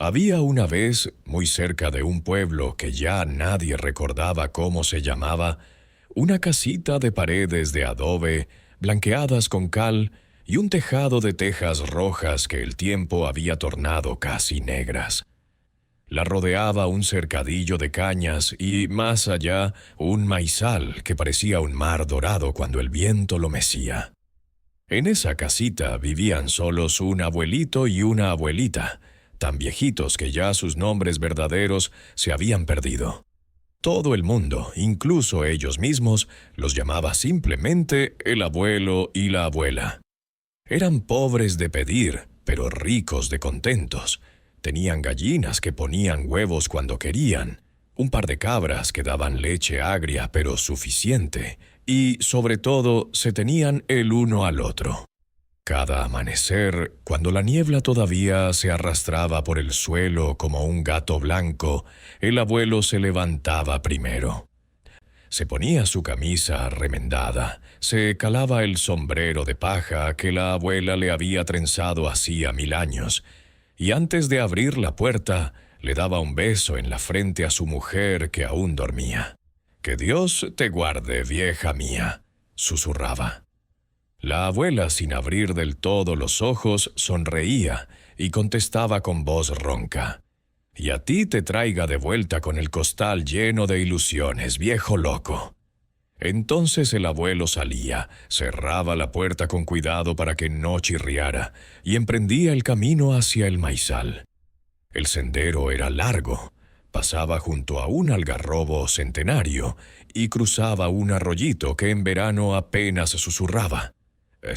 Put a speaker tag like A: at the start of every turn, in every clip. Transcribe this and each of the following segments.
A: Había una vez, muy cerca de un pueblo que ya nadie recordaba cómo se llamaba, una casita de paredes de adobe, blanqueadas con cal, y un tejado de tejas rojas que el tiempo había tornado casi negras. La rodeaba un cercadillo de cañas y, más allá, un maizal que parecía un mar dorado cuando el viento lo mecía. En esa casita vivían solos un abuelito y una abuelita, tan viejitos que ya sus nombres verdaderos se habían perdido. Todo el mundo, incluso ellos mismos, los llamaba simplemente el abuelo y la abuela. Eran pobres de pedir, pero ricos de contentos. Tenían gallinas que ponían huevos cuando querían, un par de cabras que daban leche agria pero suficiente, y, sobre todo, se tenían el uno al otro. Cada amanecer, cuando la niebla todavía se arrastraba por el suelo como un gato blanco, el abuelo se levantaba primero. Se ponía su camisa remendada, se calaba el sombrero de paja que la abuela le había trenzado hacía 1000 años, y antes de abrir la puerta, le daba un beso en la frente a su mujer que aún dormía. «Que Dios te guarde, vieja mía», susurraba. La abuela, sin abrir del todo los ojos, sonreía y contestaba con voz ronca: «Y a ti te traiga de vuelta con el costal lleno de ilusiones, viejo loco». Entonces el abuelo salía, cerraba la puerta con cuidado para que no chirriara, y emprendía el camino hacia el maizal. El sendero era largo, pasaba junto a un algarrobo centenario y cruzaba un arroyito que en verano apenas susurraba.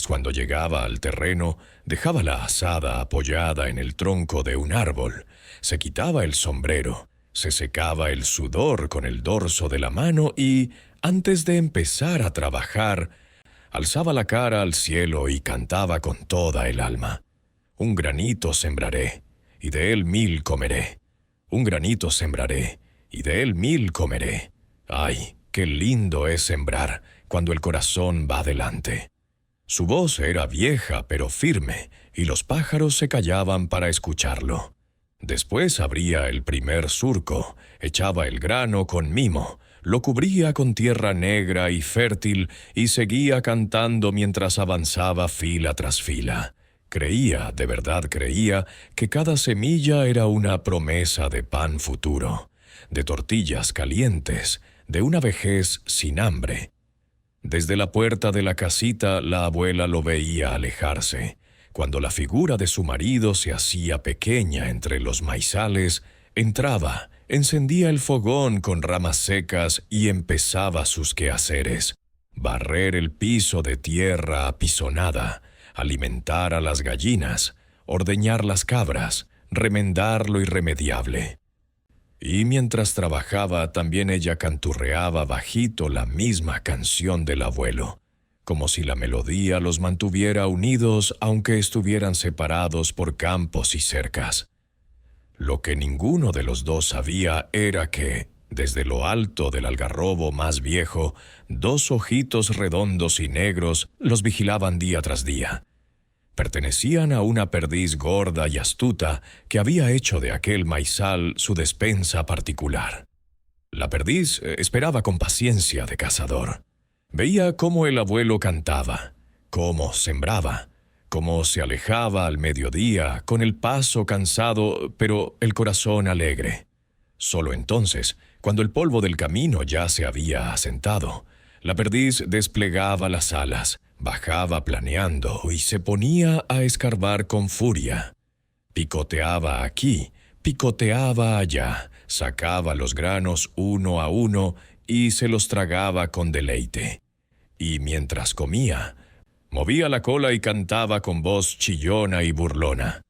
A: Cuando llegaba al terreno, dejaba la azada apoyada en el tronco de un árbol, se quitaba el sombrero, se secaba el sudor con el dorso de la mano y, antes de empezar a trabajar, alzaba la cara al cielo y cantaba con toda el alma. «Un granito sembraré, y de él 1000 comeré. Un granito sembraré, y de él 1000 comeré. ¡Ay, qué lindo es sembrar cuando el corazón va delante!». Su voz era vieja pero firme, y los pájaros se callaban para escucharlo. Después abría el primer surco, echaba el grano con mimo, lo cubría con tierra negra y fértil y seguía cantando mientras avanzaba fila tras fila. Creía, de verdad creía, que cada semilla era una promesa de pan futuro, de tortillas calientes, de una vejez sin hambre. Desde la puerta de la casita la abuela lo veía alejarse. Cuando la figura de su marido se hacía pequeña entre los maizales, entraba, encendía el fogón con ramas secas y empezaba sus quehaceres: barrer el piso de tierra apisonada, alimentar a las gallinas, ordeñar las cabras, remendar lo irremediable. Y mientras trabajaba, también ella canturreaba bajito la misma canción del abuelo, como si la melodía los mantuviera unidos aunque estuvieran separados por campos y cercas. Lo que ninguno de los dos sabía era que, desde lo alto del algarrobo más viejo, 2 ojitos redondos y negros los vigilaban día tras día. Pertenecían a una perdiz gorda y astuta que había hecho de aquel maizal su despensa particular. La perdiz esperaba con paciencia de cazador. Veía cómo el abuelo cantaba, cómo sembraba, cómo se alejaba al mediodía con el paso cansado pero el corazón alegre. Solo entonces, cuando el polvo del camino ya se había asentado, la perdiz desplegaba las alas, bajaba planeando y se ponía a escarbar con furia. Picoteaba aquí, picoteaba allá, sacaba los granos uno a uno y se los tragaba con deleite. Y mientras comía, movía la cola y cantaba con voz chillona y burlona: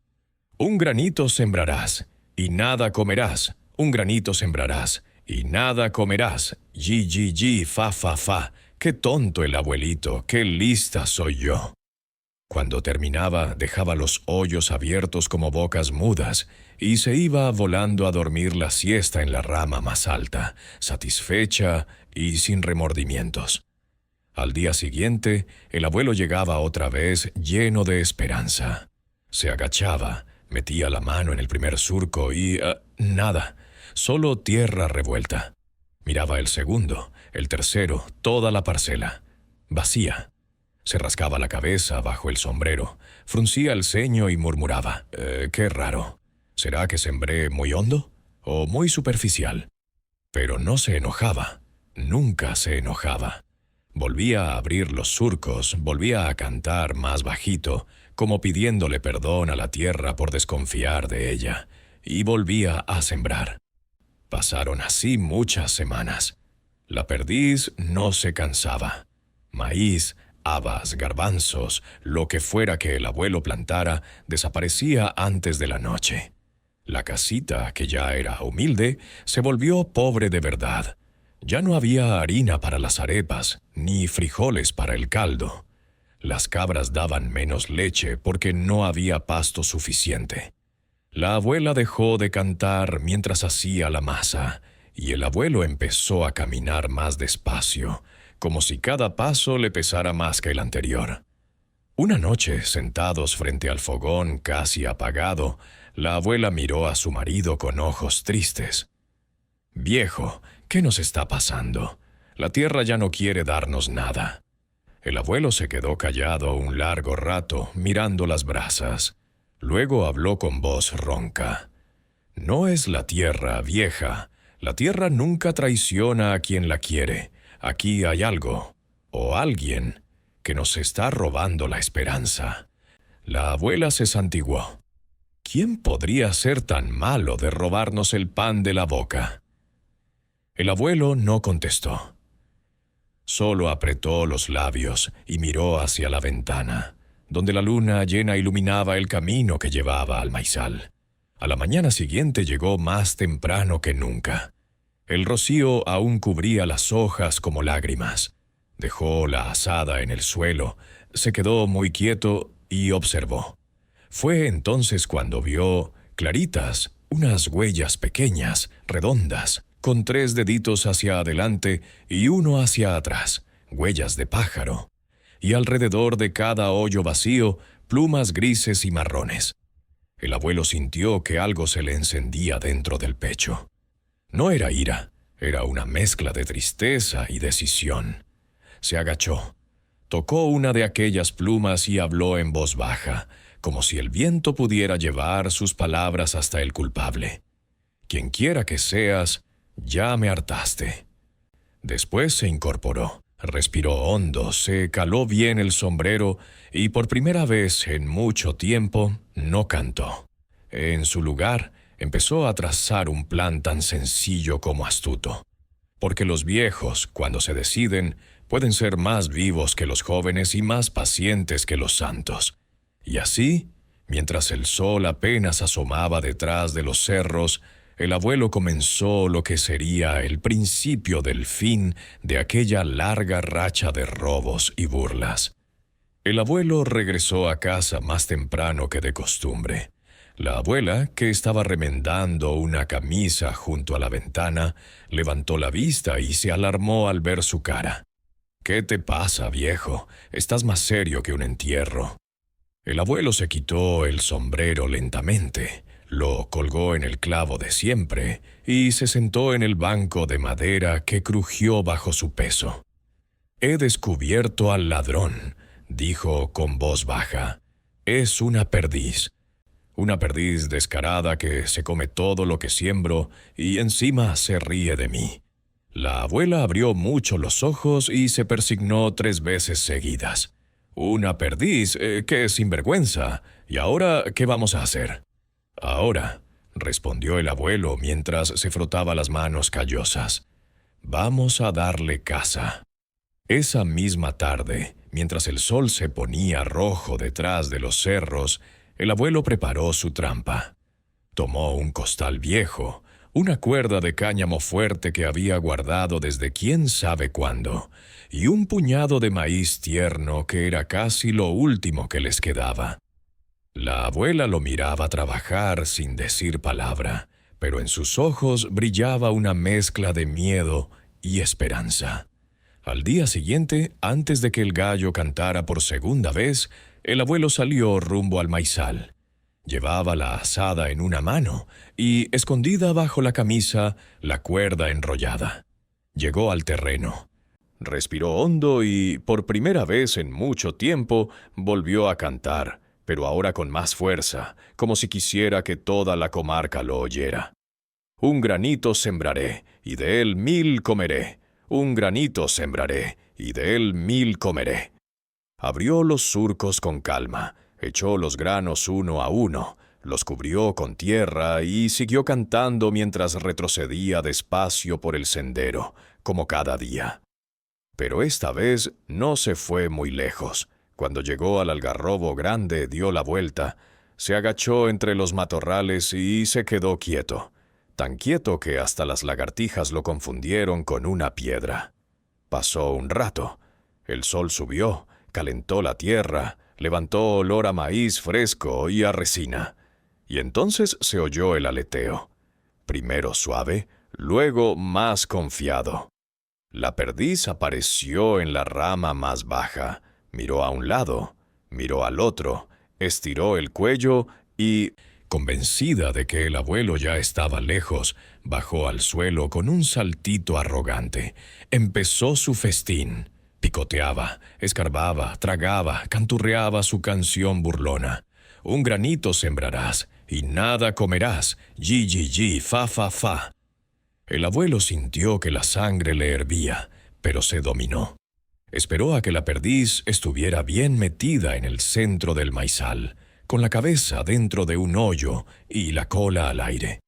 A: «Un granito sembrarás, y nada comerás. Un granito sembrarás, y nada comerás. Yi, yi, yi, fa, fa, fa. Qué tonto el abuelito, qué lista soy yo». Cuando terminaba, dejaba los hoyos abiertos como bocas mudas y se iba volando a dormir la siesta en la rama más alta, satisfecha y sin remordimientos. Al día siguiente, el abuelo llegaba otra vez lleno de esperanza. Se agachaba, Metía la mano en el primer surco y nada, solo tierra revuelta. Miraba el segundo, el tercero, toda la parcela, vacía. Se rascaba la cabeza bajo el sombrero, fruncía el ceño y murmuraba: qué raro. ¿Será que sembré muy hondo o muy superficial? Pero no se enojaba, nunca se enojaba. Volvía a abrir los surcos, volvía a cantar más bajito, como pidiéndole perdón a la tierra por desconfiar de ella, y volvía a sembrar. Pasaron así muchas semanas. La perdiz no se cansaba. Maíz, habas, garbanzos, lo que fuera que el abuelo plantara, desaparecía antes de la noche. La casita, que ya era humilde, se volvió pobre de verdad. Ya no había harina para las arepas, ni frijoles para el caldo. Las cabras daban menos leche porque no había pasto suficiente. La abuela dejó de cantar mientras hacía la masa, y el abuelo empezó a caminar más despacio, como si cada paso le pesara más que el anterior. Una noche, sentados frente al fogón casi apagado, la abuela miró a su marido con ojos tristes. «Viejo, ¿qué nos está pasando? La tierra ya no quiere darnos nada». El abuelo se quedó callado un largo rato, mirando las brasas. Luego habló con voz ronca. «No es la tierra, vieja. La tierra nunca traiciona a quien la quiere. Aquí hay algo, o alguien, que nos está robando la esperanza». La abuela se santiguó. ¿Quién podría ser tan malo de robarnos el pan de la boca? El abuelo no contestó. Solo apretó los labios y miró hacia la ventana, donde la luna llena iluminaba el camino que llevaba al maizal. A la mañana siguiente llegó más temprano que nunca. El rocío aún cubría las hojas como lágrimas. Dejó la azada en el suelo, se quedó muy quieto y observó. Fue entonces cuando vio, claritas, unas huellas pequeñas, redondas, con 3 deditos hacia adelante y uno hacia atrás, huellas de pájaro, y alrededor de cada hoyo vacío, plumas grises y marrones. El abuelo sintió que algo se le encendía dentro del pecho. No era ira, era una mezcla de tristeza y decisión. Se agachó, tocó una de aquellas plumas y habló en voz baja, como si el viento pudiera llevar sus palabras hasta el culpable. «Quienquiera que seas, ya me hartaste». Después se incorporó, respiró hondo, se caló bien el sombrero y por primera vez en mucho tiempo no cantó. En su lugar, empezó a trazar un plan tan sencillo como astuto. Porque los viejos, cuando se deciden, pueden ser más vivos que los jóvenes y más pacientes que los santos. Y así, mientras el sol apenas asomaba detrás de los cerros, el abuelo comenzó lo que sería el principio del fin de aquella larga racha de robos y burlas. El abuelo regresó a casa más temprano que de costumbre. La abuela, que estaba remendando una camisa junto a la ventana, levantó la vista y se alarmó al ver su cara. «¿Qué te pasa, viejo? Estás más serio que un entierro». El abuelo se quitó el sombrero lentamente, lo colgó en el clavo de siempre y se sentó en el banco de madera que crujió bajo su peso. «He descubierto al ladrón», dijo con voz baja. «Es una perdiz descarada que se come todo lo que siembro y encima se ríe de mí». La abuela abrió mucho los ojos y se persignó 3 veces seguidas. «Una perdiz, qué sinvergüenza. ¿Y ahora qué vamos a hacer?» «Ahora», respondió el abuelo mientras se frotaba las manos callosas, «vamos a darle caza». Esa misma tarde, mientras el sol se ponía rojo detrás de los cerros, el abuelo preparó su trampa. Tomó un costal viejo, una cuerda de cáñamo fuerte que había guardado desde quién sabe cuándo, y un puñado de maíz tierno que era casi lo último que les quedaba. La abuela lo miraba trabajar sin decir palabra, pero en sus ojos brillaba una mezcla de miedo y esperanza. Al día siguiente, antes de que el gallo cantara por segunda vez, el abuelo salió rumbo al maizal. Llevaba la azada en una mano y, escondida bajo la camisa, la cuerda enrollada. Llegó al terreno. Respiró hondo y, por primera vez en mucho tiempo, volvió a cantar, pero ahora con más fuerza, como si quisiera que toda la comarca lo oyera. Un granito sembraré, y de él 1000 comeré. Un granito sembraré, y de él 1000 comeré. Abrió los surcos con calma, echó los granos uno a uno, los cubrió con tierra y siguió cantando mientras retrocedía despacio por el sendero, como cada día. Pero esta vez no se fue muy lejos. Cuando llegó al algarrobo grande, dio la vuelta, se agachó entre los matorrales y se quedó quieto. Tan quieto que hasta las lagartijas lo confundieron con una piedra. Pasó un rato. El sol subió, calentó la tierra, levantó olor a maíz fresco y a resina. Y entonces se oyó el aleteo. Primero suave, luego más confiado. La perdiz apareció en la rama más baja, miró a un lado, miró al otro, estiró el cuello y, convencida de que el abuelo ya estaba lejos, bajó al suelo con un saltito arrogante. Empezó su festín. Picoteaba, escarbaba, tragaba, canturreaba su canción burlona. Un granito sembrarás y nada comerás. Yi, yi, yi, fa, fa, fa. El abuelo sintió que la sangre le hervía, pero se dominó. Esperó a que la perdiz estuviera bien metida en el centro del maizal, con la cabeza dentro de un hoyo y la cola al aire.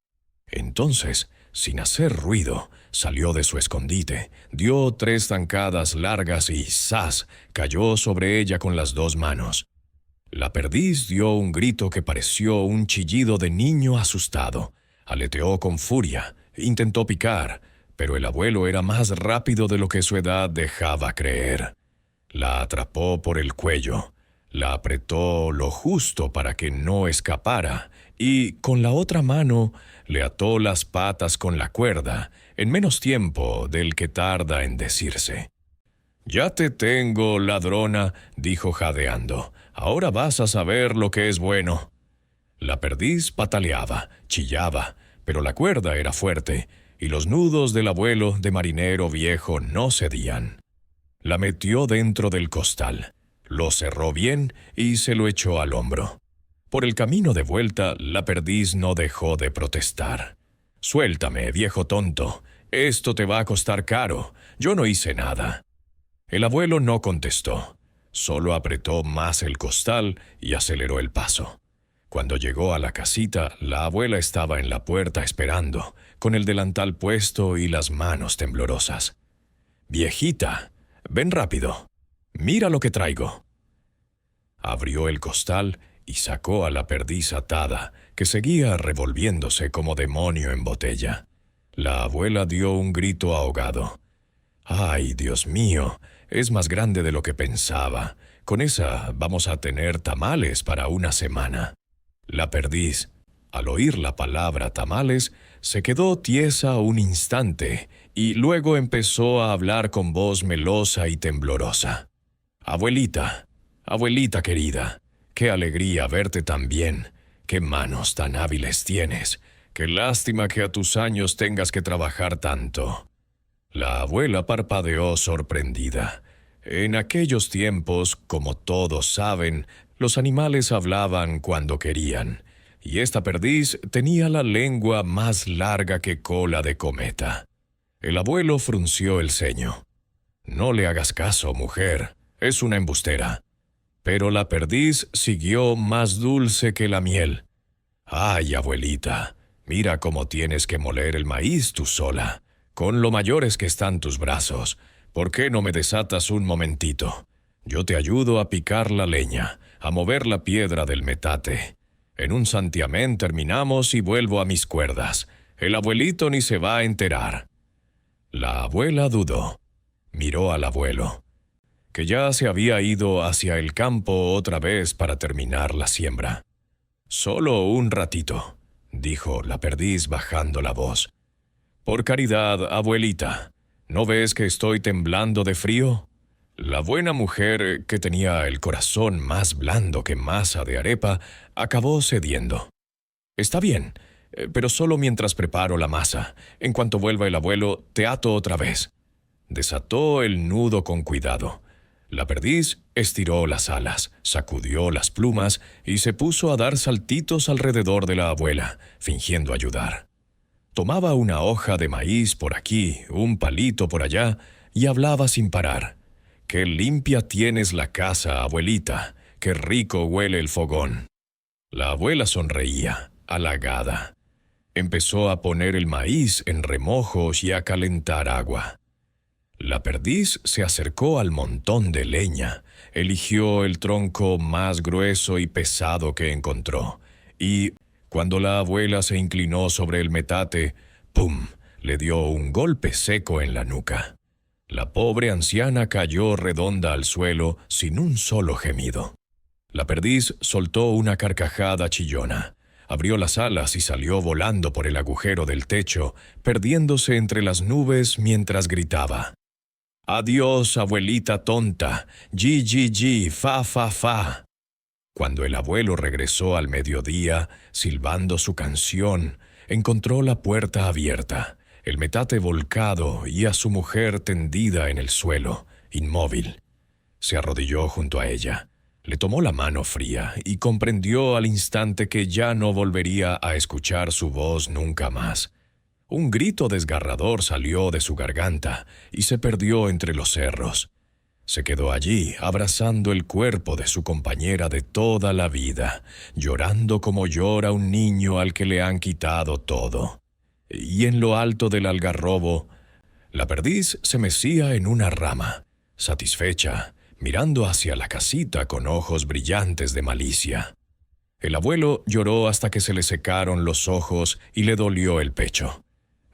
A: Entonces, sin hacer ruido, salió de su escondite, dio 3 zancadas largas y ¡zas!, cayó sobre ella con las 2 manos. La perdiz dio un grito que pareció un chillido de niño asustado. Aleteó con furia, intentó picar, pero el abuelo era más rápido de lo que su edad dejaba creer. La atrapó por el cuello, la apretó lo justo para que no escapara y, con la otra mano, le ató las patas con la cuerda, en menos tiempo del que tarda en decirse. «Ya te tengo, ladrona», dijo jadeando. «Ahora vas a saber lo que es bueno». La perdiz pataleaba, chillaba, pero la cuerda era fuerte, y los nudos del abuelo de marinero viejo no cedían. La metió dentro del costal, lo cerró bien y se lo echó al hombro. Por el camino de vuelta, la perdiz no dejó de protestar. «Suéltame, viejo tonto, esto te va a costar caro, yo no hice nada». El abuelo no contestó, solo apretó más el costal y aceleró el paso. Cuando llegó a la casita, la abuela estaba en la puerta esperando, con el delantal puesto y las manos temblorosas. «Viejita, ven rápido. Mira lo que traigo». Abrió el costal y sacó a la perdiz atada, que seguía revolviéndose como demonio en botella. La abuela dio un grito ahogado. «¡Ay, Dios mío! Es más grande de lo que pensaba. Con esa vamos a tener tamales para una semana». La perdiz, al oír la palabra tamales, se quedó tiesa un instante y luego empezó a hablar con voz melosa y temblorosa. «Abuelita, abuelita querida, qué alegría verte tan bien, qué manos tan hábiles tienes, qué lástima que a tus años tengas que trabajar tanto». La abuela parpadeó sorprendida. En aquellos tiempos, como todos saben, los animales hablaban cuando querían, y esta perdiz tenía la lengua más larga que cola de cometa. El abuelo frunció el ceño. «No le hagas caso, mujer, es una embustera». Pero la perdiz siguió más dulce que la miel. «Ay, abuelita, mira cómo tienes que moler el maíz tú sola. Con lo mayores que están tus brazos, ¿por qué no me desatas un momentito? Yo te ayudo a picar la leña, a mover la piedra del metate. En un santiamén terminamos y vuelvo a mis cuerdas. El abuelito ni se va a enterar». La abuela dudó. Miró al abuelo, que ya se había ido hacia el campo otra vez para terminar la siembra. «Solo un ratito», dijo la perdiz bajando la voz. «Por caridad, abuelita, ¿no ves que estoy temblando de frío? La buena mujer, que tenía el corazón más blando que masa de arepa, acabó cediendo. «Está bien, pero solo mientras preparo la masa. En cuanto vuelva el abuelo, te ato otra vez». Desató el nudo con cuidado. La perdiz estiró las alas, sacudió las plumas y se puso a dar saltitos alrededor de la abuela, fingiendo ayudar. Tomaba una hoja de maíz por aquí, un palito por allá, y hablaba sin parar. «Qué limpia tienes la casa, abuelita. Qué rico huele el fogón». La abuela sonreía, halagada. Empezó a poner el maíz en remojos y a calentar agua. La perdiz se acercó al montón de leña, eligió el tronco más grueso y pesado que encontró, y, cuando la abuela se inclinó sobre el metate, ¡pum!, le dio un golpe seco en la nuca. La pobre anciana cayó redonda al suelo sin un solo gemido. La perdiz soltó una carcajada chillona, abrió las alas y salió volando por el agujero del techo, perdiéndose entre las nubes mientras gritaba: «Adiós, abuelita tonta, ji, ji, ji, fa, fa, fa». Cuando el abuelo regresó al mediodía, silbando su canción, encontró la puerta abierta, el metate volcado y a su mujer tendida en el suelo, inmóvil. Se arrodilló junto a ella, le tomó la mano fría y comprendió al instante que ya no volvería a escuchar su voz nunca más. Un grito desgarrador salió de su garganta y se perdió entre los cerros. Se quedó allí, abrazando el cuerpo de su compañera de toda la vida, llorando como llora un niño al que le han quitado todo. Y en lo alto del algarrobo, la perdiz se mecía en una rama, satisfecha, mirando hacia la casita con ojos brillantes de malicia. El abuelo lloró hasta que se le secaron los ojos y le dolió el pecho.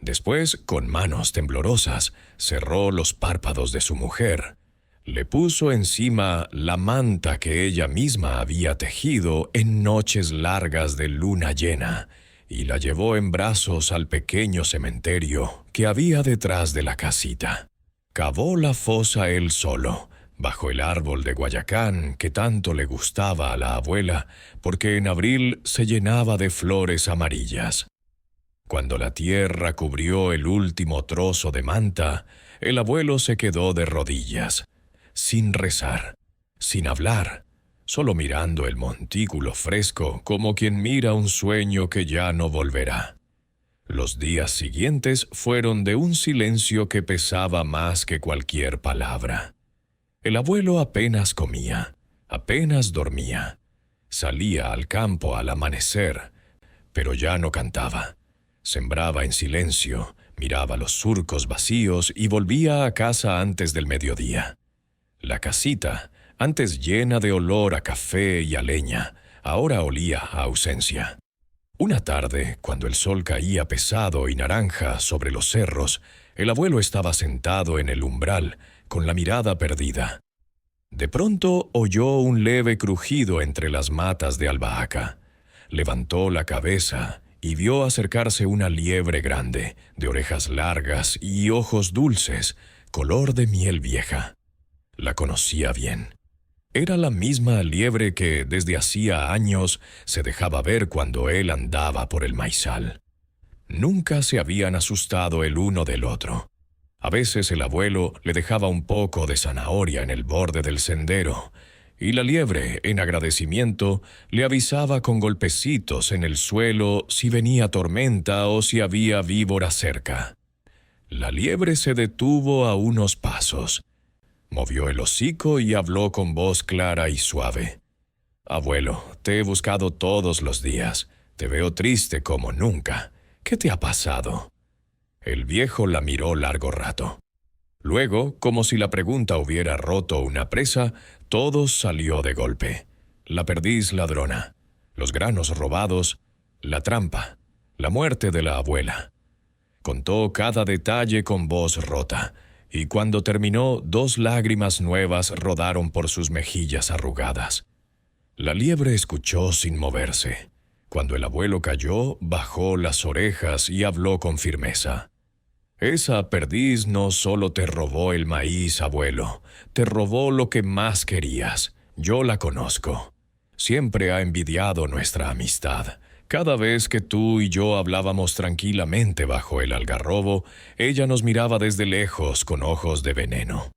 A: Después, con manos temblorosas, cerró los párpados de su mujer. Le puso encima la manta que ella misma había tejido en noches largas de luna llena y la llevó en brazos al pequeño cementerio que había detrás de la casita. Cavó la fosa él solo, bajo el árbol de guayacán que tanto le gustaba a la abuela, porque en abril se llenaba de flores amarillas. Cuando la tierra cubrió el último trozo de manta, el abuelo se quedó de rodillas, sin rezar, sin hablar, solo mirando el montículo fresco como quien mira un sueño que ya no volverá. Los días siguientes fueron de un silencio que pesaba más que cualquier palabra. El abuelo apenas comía, apenas dormía. Salía al campo al amanecer, pero ya no cantaba. Sembraba en silencio, miraba los surcos vacíos y volvía a casa antes del mediodía. La casita, antes llena de olor a café y a leña, ahora olía a ausencia. Una tarde, cuando el sol caía pesado y naranja sobre los cerros, el abuelo estaba sentado en el umbral, con la mirada perdida. De pronto oyó un leve crujido entre las matas de albahaca. Levantó la cabeza y vio acercarse una liebre grande, de orejas largas y ojos dulces, color de miel vieja. La conocía bien. Era la misma liebre que desde hacía años se dejaba ver cuando él andaba por el maizal. Nunca se habían asustado el uno del otro. A veces el abuelo le dejaba un poco de zanahoria en el borde del sendero, y la liebre, en agradecimiento, le avisaba con golpecitos en el suelo si venía tormenta o si había víbora cerca. La liebre se detuvo a unos pasos. Movió el hocico y habló con voz clara y suave. «Abuelo, te he buscado todos los días. Te veo triste como nunca. ¿Qué te ha pasado?» El viejo la miró largo rato. Luego, como si la pregunta hubiera roto una presa, todo salió de golpe. La perdiz ladrona, los granos robados, la trampa, la muerte de la abuela. Contó cada detalle con voz rota, y cuando terminó, 2 lágrimas nuevas rodaron por sus mejillas arrugadas. La liebre escuchó sin moverse. Cuando el abuelo calló, bajó las orejas y habló con firmeza. Esa perdiz no solo te robó el maíz, abuelo, te robó lo que más querías. Yo la conozco. Siempre ha envidiado nuestra amistad. Cada vez que tú y yo hablábamos tranquilamente bajo el algarrobo, ella nos miraba desde lejos con ojos de veneno.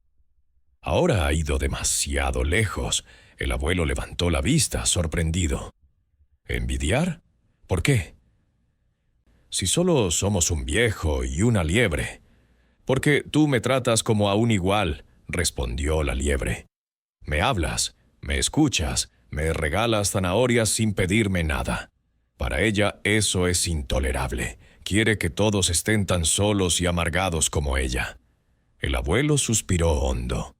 A: Ahora ha ido demasiado lejos. El abuelo levantó la vista, sorprendido. ¿Envidiar? ¿Por qué? Si solo somos un viejo y una liebre. Porque tú me tratas como a un igual, respondió la liebre. Me hablas, me escuchas, me regalas zanahorias sin pedirme nada. Para ella eso es intolerable. Quiere que todos estén tan solos y amargados como ella. El abuelo suspiró hondo.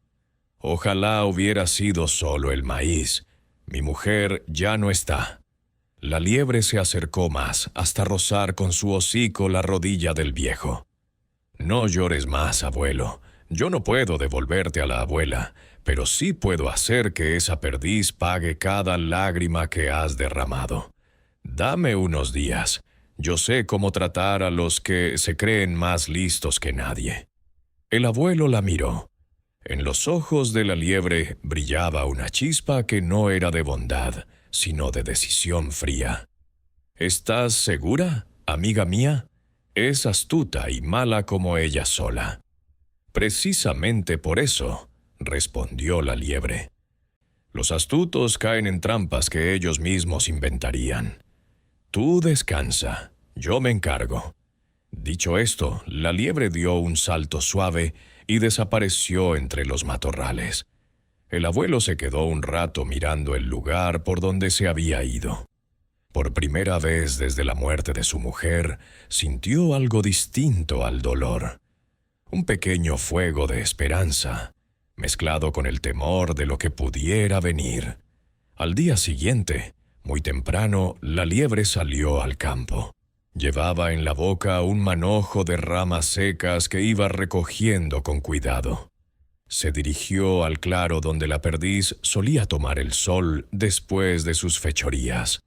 A: Ojalá hubiera sido solo el maíz. Mi mujer ya no está. La liebre se acercó más, hasta rozar con su hocico la rodilla del viejo. No llores más, abuelo. Yo no puedo devolverte a la abuela, pero sí puedo hacer que esa perdiz pague cada lágrima que has derramado. Dame unos días. Yo sé cómo tratar a los que se creen más listos que nadie. El abuelo la miró. En los ojos de la liebre brillaba una chispa que no era de bondad, sino de decisión fría. ¿Estás segura, amiga mía? Es astuta y mala como ella sola. Precisamente por eso, respondió la liebre. Los astutos caen en trampas que ellos mismos inventarían. Tú descansa, yo me encargo. Dicho esto, la liebre dio un salto suave y desapareció entre los matorrales. El abuelo se quedó un rato mirando el lugar por donde se había ido. Por primera vez desde la muerte de su mujer, sintió algo distinto al dolor. Un pequeño fuego de esperanza, mezclado con el temor de lo que pudiera venir. Al día siguiente, muy temprano, la liebre salió al campo. Llevaba en la boca un manojo de ramas secas que iba recogiendo con cuidado. Se dirigió al claro donde la perdiz solía tomar el sol después de sus fechorías.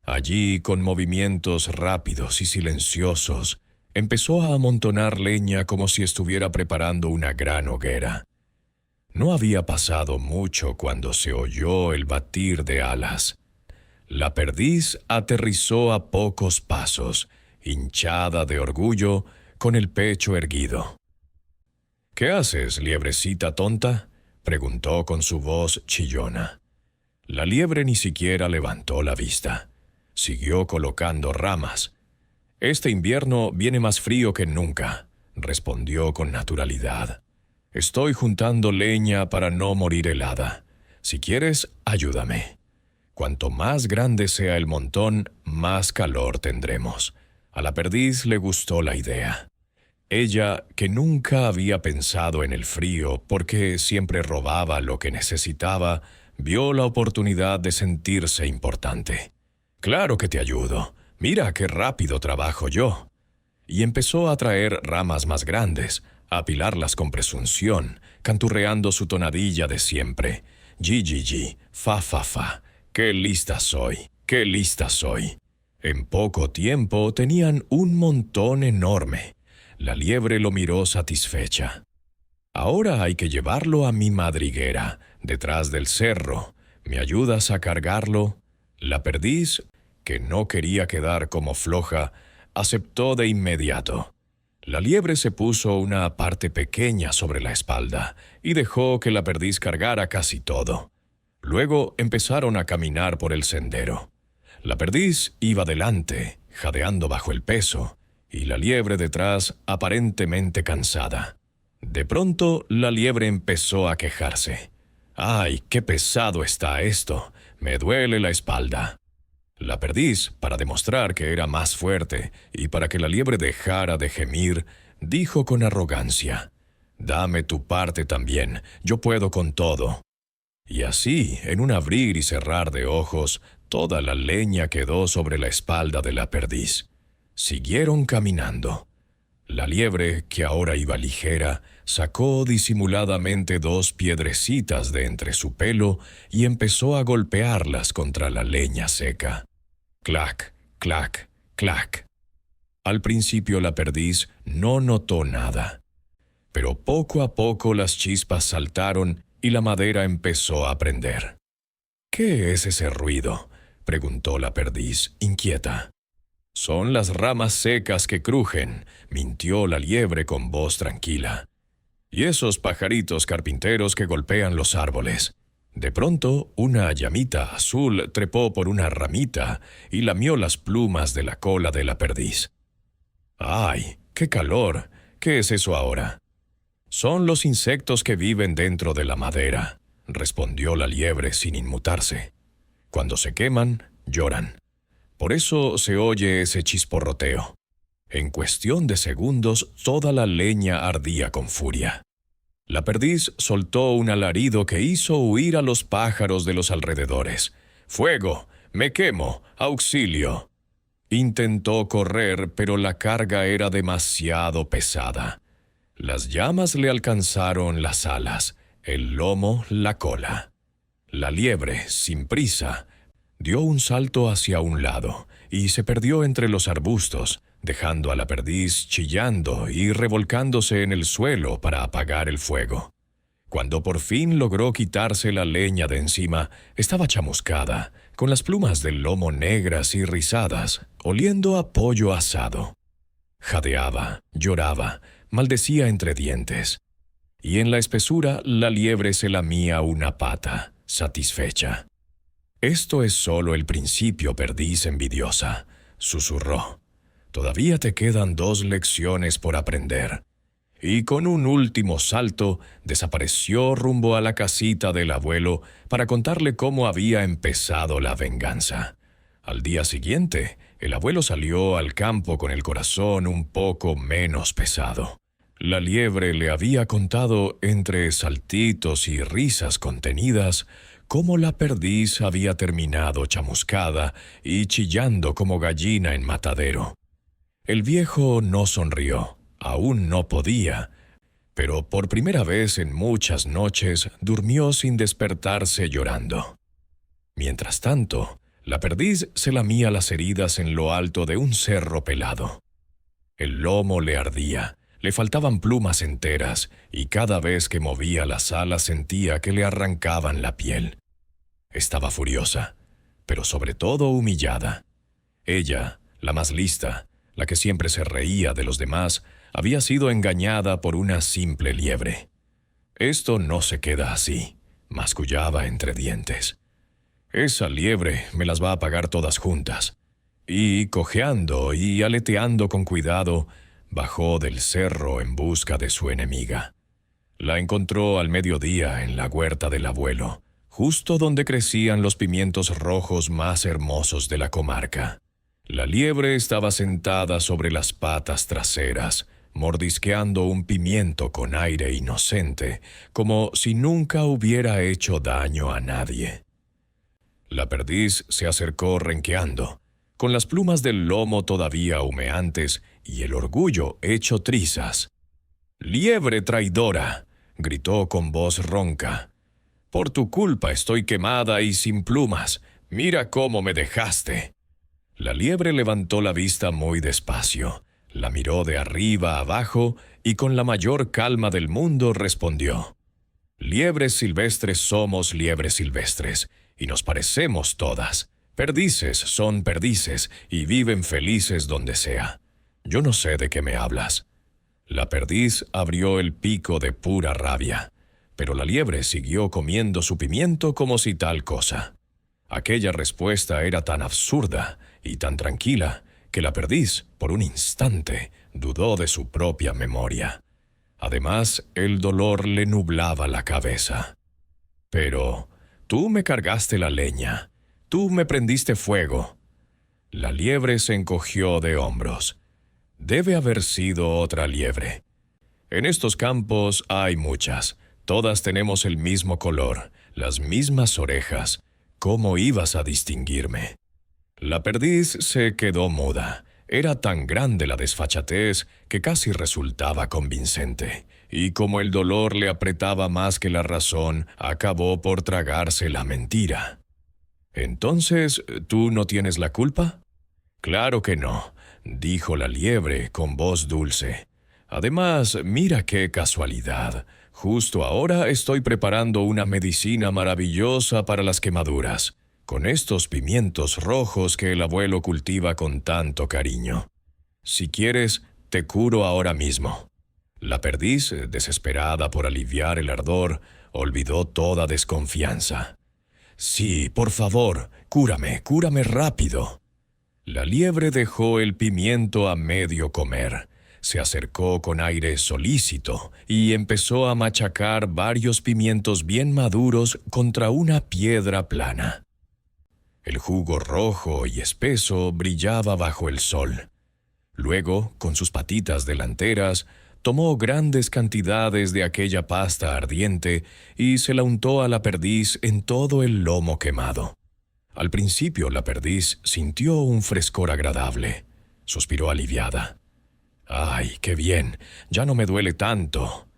A: Allí, con movimientos rápidos y silenciosos, empezó a amontonar leña como si estuviera preparando una gran hoguera. No había pasado mucho cuando se oyó el batir de alas. La perdiz aterrizó a pocos pasos, hinchada de orgullo, con el pecho erguido. «¿Qué haces, liebrecita tonta?», preguntó con su voz chillona. La liebre ni siquiera levantó la vista. Siguió colocando ramas. «Este invierno viene más frío que nunca», respondió con naturalidad. «Estoy juntando leña para no morir helada. Si quieres, ayúdame. Cuanto más grande sea el montón, más calor tendremos». A la perdiz le gustó la idea. Ella, que nunca había pensado en el frío porque siempre robaba lo que necesitaba, vio la oportunidad de sentirse importante. «Claro que te ayudo. Mira qué rápido trabajo yo». Y empezó a traer ramas más grandes, a apilarlas con presunción, canturreando su tonadilla de siempre. «Gi, gi, gi, fa, fa, fa. ¡Qué lista soy! ¡Qué lista soy!». En poco tiempo tenían un montón enorme. La liebre lo miró satisfecha. «Ahora hay que llevarlo a mi madriguera, detrás del cerro. ¿Me ayudas a cargarlo?». La perdiz, que no quería quedar como floja, aceptó de inmediato. La liebre se puso una parte pequeña sobre la espalda y dejó que la perdiz cargara casi todo. Luego empezaron a caminar por el sendero. La perdiz iba delante, jadeando bajo el peso, y la liebre detrás, aparentemente cansada. De pronto, la liebre empezó a quejarse. «¡Ay, qué pesado está esto! Me duele la espalda». La perdiz, para demostrar que era más fuerte y para que la liebre dejara de gemir, dijo con arrogancia: «Dame tu parte también, yo puedo con todo». Y así, en un abrir y cerrar de ojos, toda la leña quedó sobre la espalda de la perdiz. Siguieron caminando. La liebre, que ahora iba ligera, sacó disimuladamente 2 piedrecitas de entre su pelo y empezó a golpearlas contra la leña seca. Clac, clac, clac. Al principio la perdiz no notó nada, pero poco a poco las chispas saltaron y la madera empezó a prender. «¿Qué es ese ruido?», preguntó la perdiz, inquieta. «Son las ramas secas que crujen», mintió la liebre con voz tranquila. «Y esos pajaritos carpinteros que golpean los árboles». De pronto, una llamita azul trepó por una ramita y lamió las plumas de la cola de la perdiz. «¡Ay, qué calor! ¿Qué es eso ahora?». «Son los insectos que viven dentro de la madera», respondió la liebre sin inmutarse. «Cuando se queman, lloran. Por eso se oye ese chisporroteo». En cuestión de segundos, toda la leña ardía con furia. La perdiz soltó un alarido que hizo huir a los pájaros de los alrededores. «¡Fuego! ¡Me quemo! ¡Auxilio!». Intentó correr, pero la carga era demasiado pesada. Las llamas le alcanzaron las alas, el lomo, la cola. La liebre, sin prisa, dio un salto hacia un lado y se perdió entre los arbustos, dejando a la perdiz chillando y revolcándose en el suelo para apagar el fuego. Cuando por fin logró quitarse la leña de encima, estaba chamuscada, con las plumas del lomo negras y rizadas, oliendo a pollo asado. Jadeaba, lloraba, maldecía entre dientes. Y en la espesura la liebre se lamía una pata, satisfecha. «Esto es solo el principio, perdiz envidiosa», susurró. «Todavía te quedan 2 lecciones por aprender». Y con un último salto, desapareció rumbo a la casita del abuelo para contarle cómo había empezado la venganza. Al día siguiente, el abuelo salió al campo con el corazón un poco menos pesado. La liebre le había contado, entre saltitos y risas contenidas, cómo la perdiz había terminado chamuscada y chillando como gallina en matadero. El viejo no sonrió, aún no podía, pero por primera vez en muchas noches durmió sin despertarse llorando. Mientras tanto, la perdiz se lamía las heridas en lo alto de un cerro pelado. El lomo le ardía, le faltaban plumas enteras y cada vez que movía las alas sentía que le arrancaban la piel. Estaba furiosa, pero sobre todo humillada. Ella, la más lista, la que siempre se reía de los demás, había sido engañada por una simple liebre. «Esto no se queda así», mascullaba entre dientes. «Esa liebre me las va a pagar todas juntas». Y, cojeando y aleteando con cuidado, bajó del cerro en busca de su enemiga. La encontró al mediodía en la huerta del abuelo, justo donde crecían los pimientos rojos más hermosos de la comarca. La liebre estaba sentada sobre las patas traseras, mordisqueando un pimiento con aire inocente, como si nunca hubiera hecho daño a nadie. La perdiz se acercó renqueando, con las plumas del lomo todavía humeantes y el orgullo hecho trizas. «¡Liebre traidora!», gritó con voz ronca. «Por tu culpa estoy quemada y sin plumas. Mira cómo me dejaste». La liebre levantó la vista muy despacio, la miró de arriba a abajo y con la mayor calma del mundo respondió: «Liebres silvestres somos liebres silvestres, y nos parecemos todas. Perdices son perdices y viven felices donde sea. Yo no sé de qué me hablas». La perdiz abrió el pico de pura rabia, pero la liebre siguió comiendo su pimiento como si tal cosa. Aquella respuesta era tan absurda y tan tranquila que la perdiz, por un instante, dudó de su propia memoria. Además, el dolor le nublaba la cabeza. «Pero tú me cargaste la leña, tú me prendiste fuego». La liebre se encogió de hombros. Debe haber sido otra liebre. En estos campos hay muchas. Todas tenemos el mismo color, las mismas orejas. ¿Cómo ibas a distinguirme? La perdiz se quedó muda. Era tan grande la desfachatez que casi resultaba convincente. Y como el dolor le apretaba más que la razón, acabó por tragarse la mentira. «¿Entonces, tú no tienes la culpa?». «Claro que no. dijo la liebre con voz dulce. Además, mira qué casualidad. Justo ahora estoy preparando una medicina maravillosa para las quemaduras, con estos pimientos rojos que el abuelo cultiva con tanto cariño. Si quieres, te curo ahora mismo. La perdiz, desesperada por aliviar el ardor, olvidó toda desconfianza. Sí, por favor, cúrame rápido. La liebre dejó el pimiento a medio comer. Se acercó con aire solícito y empezó a machacar varios pimientos bien maduros contra una piedra plana. El jugo rojo y espeso brillaba bajo el sol. Luego, con sus patitas delanteras, tomó grandes cantidades de aquella pasta ardiente y se la untó a la perdiz en todo el lomo quemado. Al principio la perdiz sintió un frescor agradable. Suspiró aliviada. ¡Ay, qué bien! Ya no me duele tanto.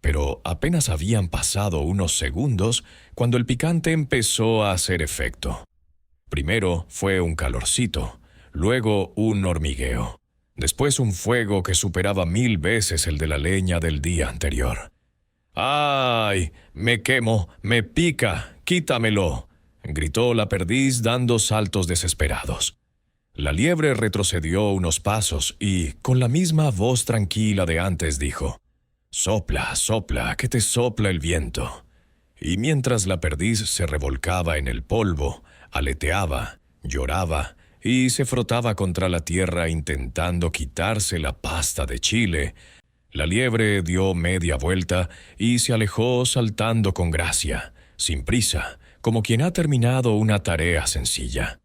A: Pero apenas habían pasado unos segundos cuando el picante empezó a hacer efecto. Primero fue un calorcito, luego un hormigueo, después un fuego que superaba 1000 veces el de la leña del día anterior. ¡Ay! ¡Me quemo! ¡Me pica! ¡Quítamelo!, gritó la perdiz dando saltos desesperados. La liebre retrocedió unos pasos y, con la misma voz tranquila de antes, dijo: «Sopla, sopla, que te sopla el viento». Y mientras la perdiz se revolcaba en el polvo, aleteaba, lloraba y se frotaba contra la tierra intentando quitarse la pasta de chile, la liebre dio media vuelta y se alejó saltando con gracia, sin prisa, como quien ha terminado una tarea sencilla.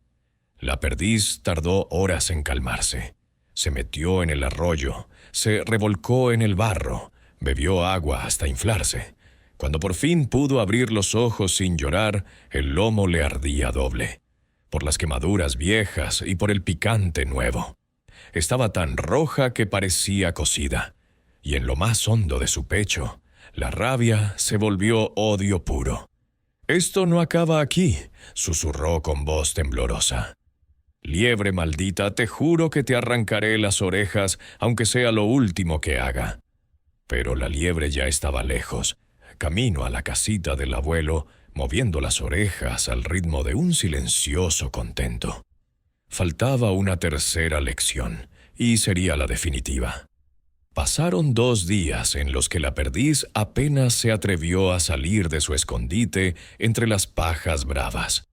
A: La perdiz tardó horas en calmarse. Se metió en el arroyo, se revolcó en el barro, bebió agua hasta inflarse. Cuando por fin pudo abrir los ojos sin llorar, el lomo le ardía doble, por las quemaduras viejas y por el picante nuevo. Estaba tan roja que parecía cocida, y en lo más hondo de su pecho, la rabia se volvió odio puro. «Esto no acaba aquí», susurró con voz temblorosa. «Liebre maldita, te juro que te arrancaré las orejas, aunque sea lo último que haga». Pero la liebre ya estaba lejos, camino a la casita del abuelo, moviendo las orejas al ritmo de un silencioso contento. Faltaba una tercera lección, y sería la definitiva. Pasaron 2 días en los que la perdiz apenas se atrevió a salir de su escondite entre las pajas bravas.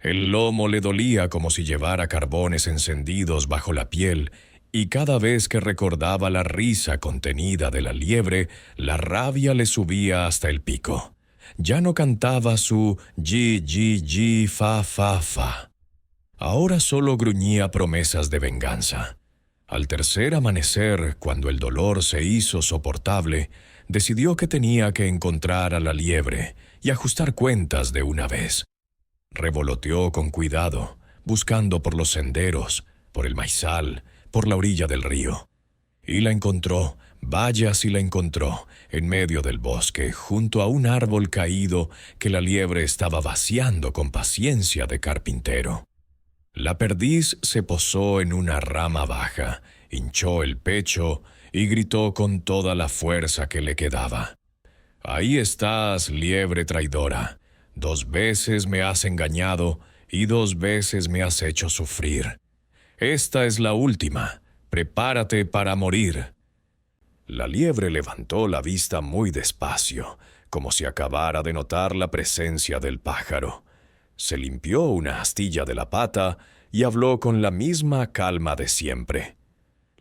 A: El lomo le dolía como si llevara carbones encendidos bajo la piel, y cada vez que recordaba la risa contenida de la liebre, la rabia le subía hasta el pico. Ya no cantaba su yi, yi, yi, fa, fa, fa. Ahora solo gruñía promesas de venganza. Al tercer amanecer, cuando el dolor se hizo soportable, decidió que tenía que encontrar a la liebre y ajustar cuentas de una vez. Revoloteó con cuidado, buscando por los senderos, por el maizal, por la orilla del río. Y la encontró, vaya si la encontró, en medio del bosque, junto a un árbol caído que la liebre estaba vaciando con paciencia de carpintero. La perdiz se posó en una rama baja, hinchó el pecho y gritó con toda la fuerza que le quedaba: «Ahí estás, liebre traidora. 2 veces me has engañado y 2 veces me has hecho sufrir. Esta es la última. Prepárate para morir». La liebre levantó la vista muy despacio, como si acabara de notar la presencia del pájaro. Se limpió una astilla de la pata y habló con la misma calma de siempre.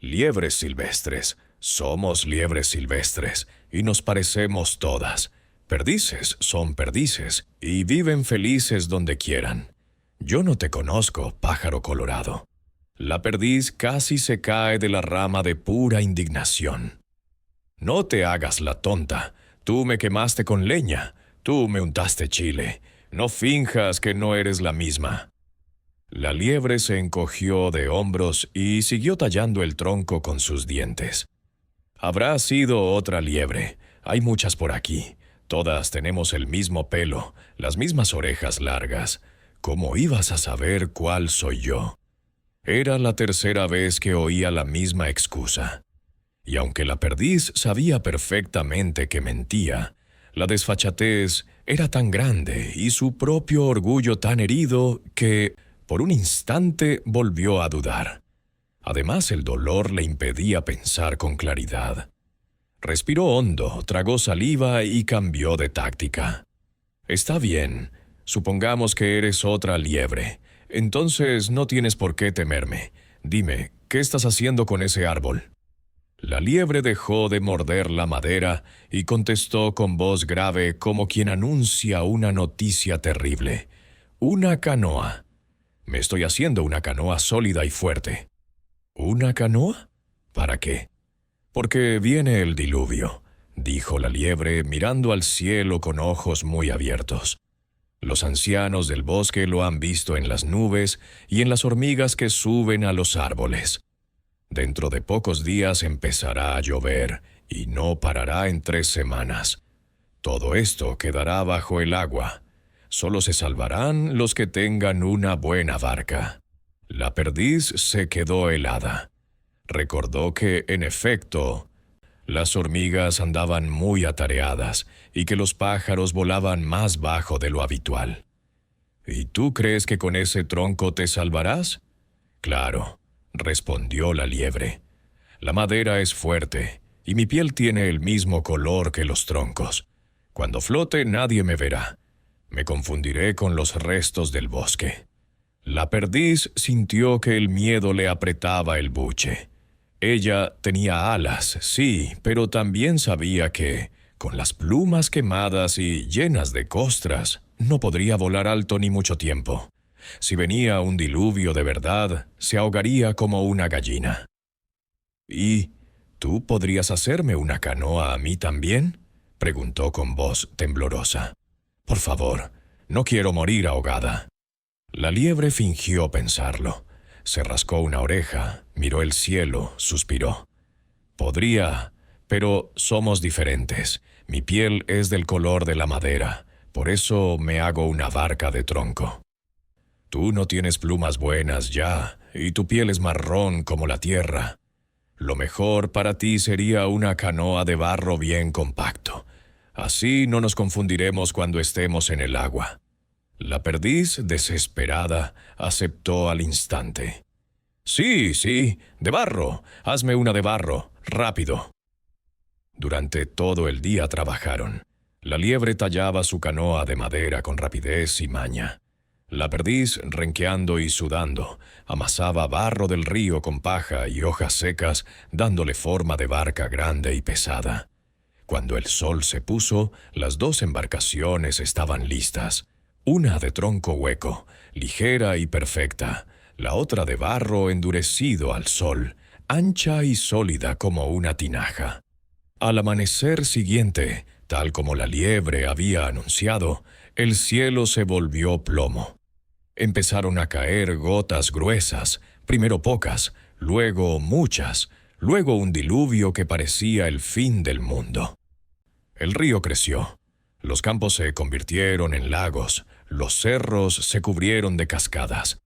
A: «Liebres silvestres, somos liebres silvestres, y nos parecemos todas. Perdices son perdices, y viven felices donde quieran. Yo no te conozco, pájaro colorado». La perdiz casi se cae de la rama de pura indignación. «No te hagas la tonta. Tú me quemaste con leña. Tú me untaste chile. No finjas que no eres la misma». La liebre se encogió de hombros y siguió tallando el tronco con sus dientes. «Habrá sido otra liebre. Hay muchas por aquí. Todas tenemos el mismo pelo, las mismas orejas largas. ¿Cómo ibas a saber cuál soy yo?» Era la tercera vez que oía la misma excusa. Y aunque la perdiz sabía perfectamente que mentía, la desfachatez era tan grande y su propio orgullo tan herido que, por un instante, volvió a dudar. Además, el dolor le impedía pensar con claridad. Respiró hondo, tragó saliva y cambió de táctica. Está bien, supongamos que eres otra liebre. Entonces no tienes por qué temerme. Dime, ¿qué estás haciendo con ese árbol? La liebre dejó de morder la madera y contestó con voz grave como quien anuncia una noticia terrible. Una canoa. Me estoy haciendo una canoa sólida y fuerte. ¿Una canoa? ¿Para qué? Porque viene el diluvio, dijo la liebre mirando al cielo con ojos muy abiertos. Los ancianos del bosque lo han visto en las nubes y en las hormigas que suben a los árboles. Dentro de pocos días empezará a llover y no parará en 3 semanas. Todo esto quedará bajo el agua. Solo se salvarán los que tengan una buena barca. La perdiz se quedó helada. Recordó que, en efecto, las hormigas andaban muy atareadas y que los pájaros volaban más bajo de lo habitual. ¿Y tú crees que con ese tronco te salvarás? Claro, respondió la liebre. La madera es fuerte y mi piel tiene el mismo color que los troncos. Cuando flote nadie me verá. Me confundiré con los restos del bosque. La perdiz sintió que el miedo le apretaba el buche. Ella tenía alas, sí, pero también sabía que, con las plumas quemadas y llenas de costras, no podría volar alto ni mucho tiempo. Si venía un diluvio de verdad, se ahogaría como una gallina. ¿Y tú podrías hacerme una canoa a mí también? Preguntó con voz temblorosa. Por favor, no quiero morir ahogada. La liebre fingió pensarlo. Se rascó una oreja, miró el cielo, suspiró. Podría, pero somos diferentes. Mi piel es del color de la madera, por eso me hago una barca de tronco. Tú no tienes plumas buenas ya, y tu piel es marrón como la tierra. Lo mejor para ti sería una canoa de barro bien compacto. Así no nos confundiremos cuando estemos en el agua. La perdiz, desesperada, aceptó al instante. Sí, de barro. Hazme una de barro, rápido. Durante todo el día trabajaron. La liebre tallaba su canoa de madera con rapidez y maña. La perdiz, renqueando y sudando, amasaba barro del río con paja y hojas secas, dándole forma de barca grande y pesada. Cuando el sol se puso, las 2 embarcaciones estaban listas. Una de tronco hueco, ligera y perfecta, la otra de barro endurecido al sol, ancha y sólida como una tinaja. Al amanecer siguiente, tal como la liebre había anunciado, el cielo se volvió plomo. Empezaron a caer gotas gruesas, primero pocas, luego muchas, luego un diluvio que parecía el fin del mundo. El río creció. Los campos se convirtieron en lagos, los cerros se cubrieron de cascadas.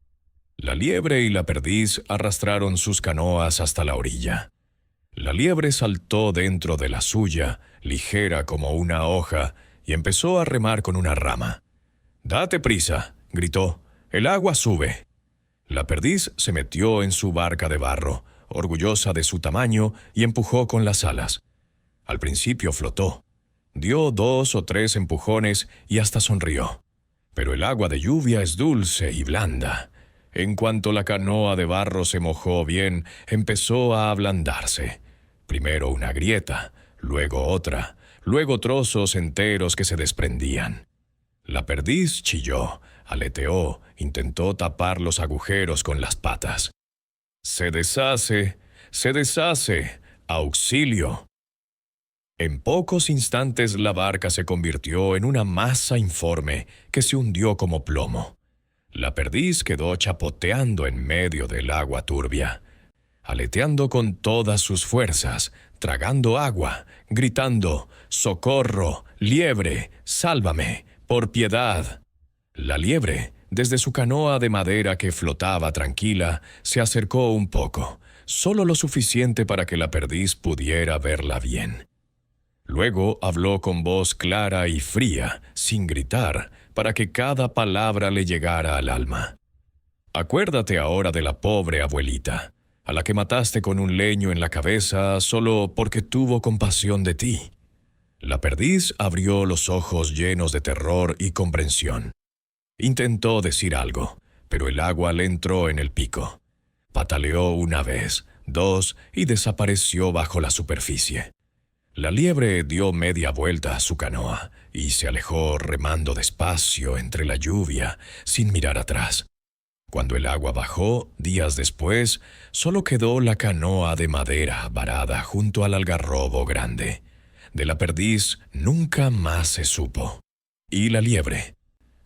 A: La liebre y la perdiz arrastraron sus canoas hasta la orilla. La liebre saltó dentro de la suya, ligera como una hoja, y empezó a remar con una rama. «¡Date prisa!», gritó. «El agua sube». La perdiz se metió en su barca de barro, orgullosa de su tamaño, y empujó con las alas. Al principio flotó. Dio 2 o 3 empujones y hasta sonrió. Pero el agua de lluvia es dulce y blanda. En cuanto la canoa de barro se mojó bien, empezó a ablandarse. Primero una grieta, luego otra, luego trozos enteros que se desprendían. La perdiz chilló, aleteó, intentó tapar los agujeros con las patas. ¡Se deshace! ¡Se deshace! ¡Auxilio! En pocos instantes la barca se convirtió en una masa informe que se hundió como plomo. La perdiz quedó chapoteando en medio del agua turbia, aleteando con todas sus fuerzas, tragando agua, gritando «¡Socorro! ¡Liebre! ¡Sálvame! ¡Por piedad!». La liebre, Desde su canoa de madera que flotaba tranquila, se acercó un poco, solo lo suficiente para que la perdiz pudiera verla bien. Luego habló con voz clara y fría, sin gritar, para que cada palabra le llegara al alma. Acuérdate ahora de la pobre abuelita, a la que mataste con un leño en la cabeza solo porque tuvo compasión de ti. La perdiz abrió los ojos llenos de terror y comprensión. Intentó decir algo, pero el agua le entró en el pico. Pataleó una vez, dos, y desapareció bajo la superficie. La liebre dio media vuelta a su canoa y se alejó remando despacio entre la lluvia, sin mirar atrás. Cuando el agua bajó, días después, solo quedó la canoa de madera varada junto al algarrobo grande. De la perdiz nunca más se supo. Y la liebre,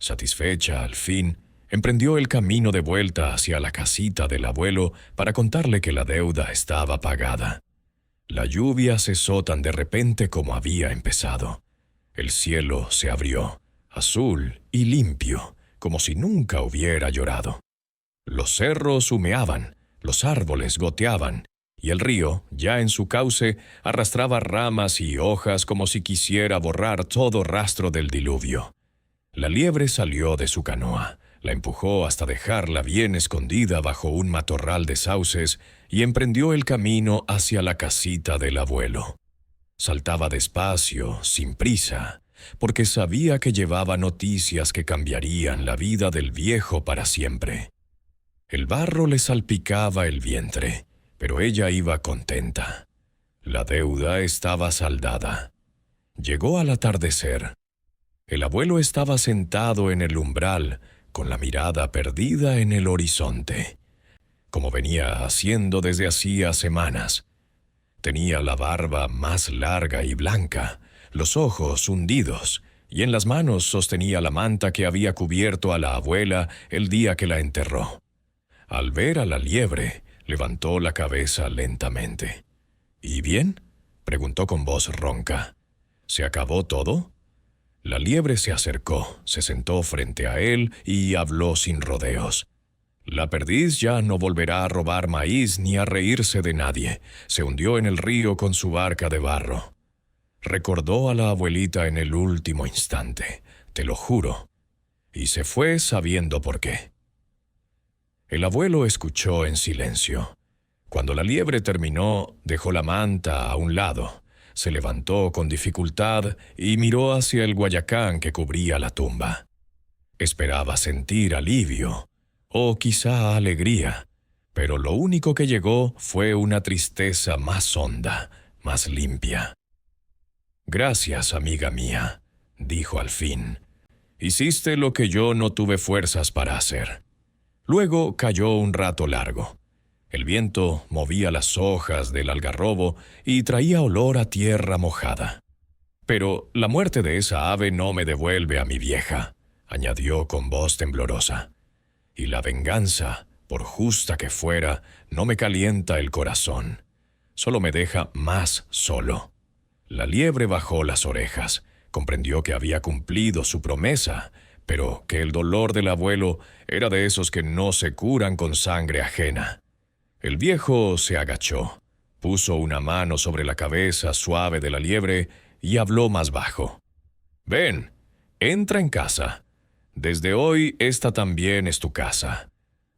A: satisfecha al fin, emprendió el camino de vuelta hacia la casita del abuelo para contarle que la deuda estaba pagada. La lluvia cesó tan de repente como había empezado. El cielo se abrió, azul y limpio, como si nunca hubiera llorado. Los cerros humeaban, los árboles goteaban, y el río, ya en su cauce, arrastraba ramas y hojas como si quisiera borrar todo rastro del diluvio. La liebre salió de su canoa, la empujó hasta dejarla bien escondida bajo un matorral de sauces y emprendió el camino hacia la casita del abuelo. Saltaba despacio, sin prisa, porque sabía que llevaba noticias que cambiarían la vida del viejo para siempre. El barro le salpicaba el vientre, pero ella iba contenta. La deuda estaba saldada. Llegó al atardecer. El abuelo estaba sentado en el umbral, con la mirada perdida en el horizonte, como venía haciendo desde hacía semanas. Tenía la barba más larga y blanca, los ojos hundidos, y en las manos sostenía la manta que había cubierto a la abuela el día que la enterró. Al ver a la liebre, levantó la cabeza lentamente. ¿Y bien?, preguntó con voz ronca. ¿Se acabó todo? La liebre se acercó, se sentó frente a él y habló sin rodeos. La perdiz ya no volverá a robar maíz ni a reírse de nadie. Se hundió en el río con su barca de barro. Recordó a la abuelita en el último instante, te lo juro, y se fue sabiendo por qué. El abuelo escuchó en silencio. Cuando la liebre terminó, dejó la manta a un lado. Se levantó con dificultad y miró hacia el guayacán que cubría la tumba. Esperaba sentir alivio, o quizá alegría, pero lo único que llegó fue una tristeza más honda, más limpia. «Gracias, amiga mía», dijo al fin. «Hiciste lo que yo no tuve fuerzas para hacer». Luego cayó un rato largo. El viento movía las hojas del algarrobo y traía olor a tierra mojada. «Pero la muerte de esa ave no me devuelve a mi vieja», añadió con voz temblorosa. «Y la venganza, por justa que fuera, no me calienta el corazón. Solo me deja más solo». La liebre bajó las orejas, comprendió que había cumplido su promesa, pero que el dolor del abuelo era de esos que no se curan con sangre ajena. El viejo se agachó, puso una mano sobre la cabeza suave de la liebre y habló más bajo. «Ven, entra en casa. Desde hoy esta también es tu casa.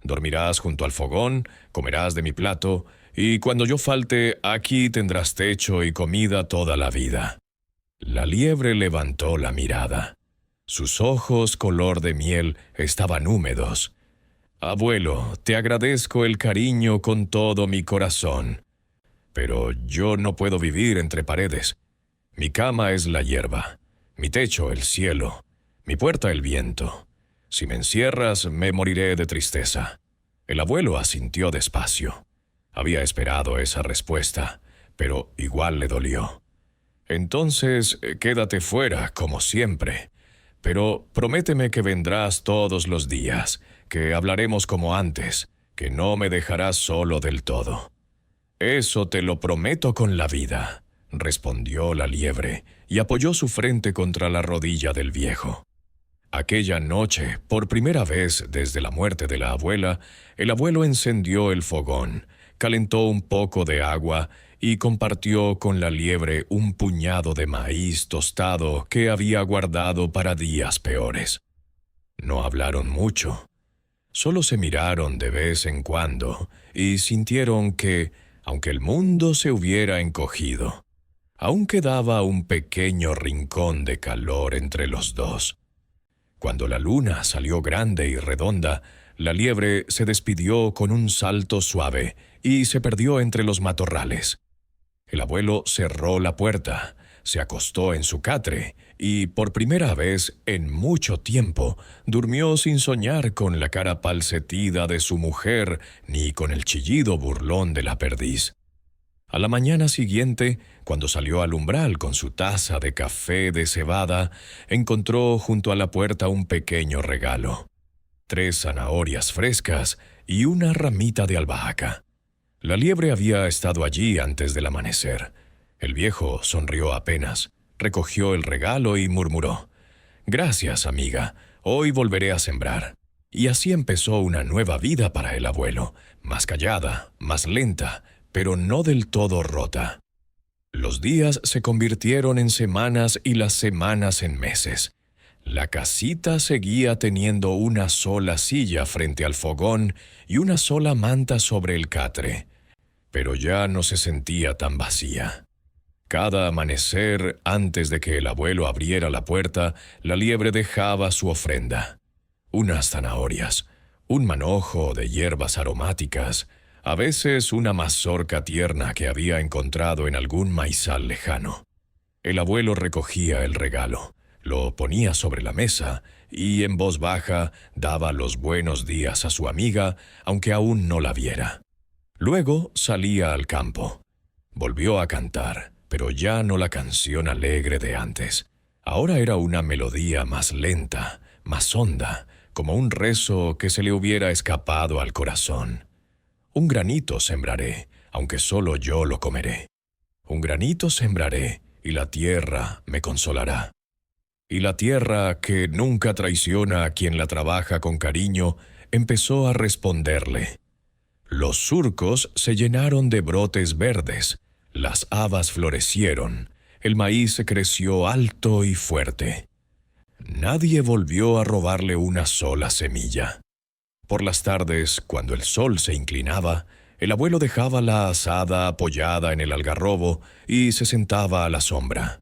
A: Dormirás junto al fogón, comerás de mi plato, y cuando yo falte, aquí tendrás techo y comida toda la vida». La liebre levantó la mirada. Sus ojos color de miel estaban húmedos. «Abuelo, te agradezco el cariño con todo mi corazón. Pero yo no puedo vivir entre paredes. Mi cama es la hierba, mi techo el cielo, mi puerta el viento. Si me encierras, me moriré de tristeza». El abuelo asintió despacio. Había esperado esa respuesta, pero igual le dolió. «Entonces, quédate fuera, como siempre. Pero prométeme que vendrás todos los días, que hablaremos como antes, que no me dejarás solo del todo». «Eso te lo prometo con la vida», respondió la liebre, y apoyó su frente contra la rodilla del viejo. Aquella noche, por primera vez desde la muerte de la abuela, el abuelo encendió el fogón, calentó un poco de agua y compartió con la liebre un puñado de maíz tostado que había guardado para días peores. No hablaron mucho. Solo se miraron de vez en cuando y sintieron que, aunque el mundo se hubiera encogido, aún quedaba un pequeño rincón de calor entre los dos. Cuando la luna salió grande y redonda, la liebre se despidió con un salto suave y se perdió entre los matorrales. El abuelo cerró la puerta, se acostó en su catre y, por primera vez en mucho tiempo, durmió sin soñar con la cara palsetida de su mujer ni con el chillido burlón de la perdiz. A la mañana siguiente, cuando salió al umbral con su taza de café de cebada, encontró junto a la puerta un pequeño regalo: 3 zanahorias frescas y una ramita de albahaca. La liebre había estado allí antes del amanecer. El viejo sonrió apenas, recogió el regalo y murmuró: «Gracias, amiga, hoy volveré a sembrar». Y así empezó una nueva vida para el abuelo, más callada, más lenta, pero no del todo rota. Los días se convirtieron en semanas y las semanas en meses. La casita seguía teniendo una sola silla frente al fogón y una sola manta sobre el catre, pero ya no se sentía tan vacía. Cada amanecer, antes de que el abuelo abriera la puerta, la liebre dejaba su ofrenda: unas zanahorias, un manojo de hierbas aromáticas, a veces una mazorca tierna que había encontrado en algún maizal lejano. El abuelo recogía el regalo, lo ponía sobre la mesa y en voz baja daba los buenos días a su amiga, aunque aún no la viera. Luego salía al campo. Volvió a cantar, pero ya no la canción alegre de antes. Ahora era una melodía más lenta, más honda, como un rezo que se le hubiera escapado al corazón. Un granito sembraré, aunque solo yo lo comeré. Un granito sembraré, y la tierra me consolará. Y la tierra, que nunca traiciona a quien la trabaja con cariño, empezó a responderle. Los surcos se llenaron de brotes verdes, las habas florecieron, el maíz creció alto y fuerte. Nadie volvió a robarle una sola semilla. Por las tardes, cuando el sol se inclinaba, el abuelo dejaba la azada apoyada en el algarrobo y se sentaba a la sombra.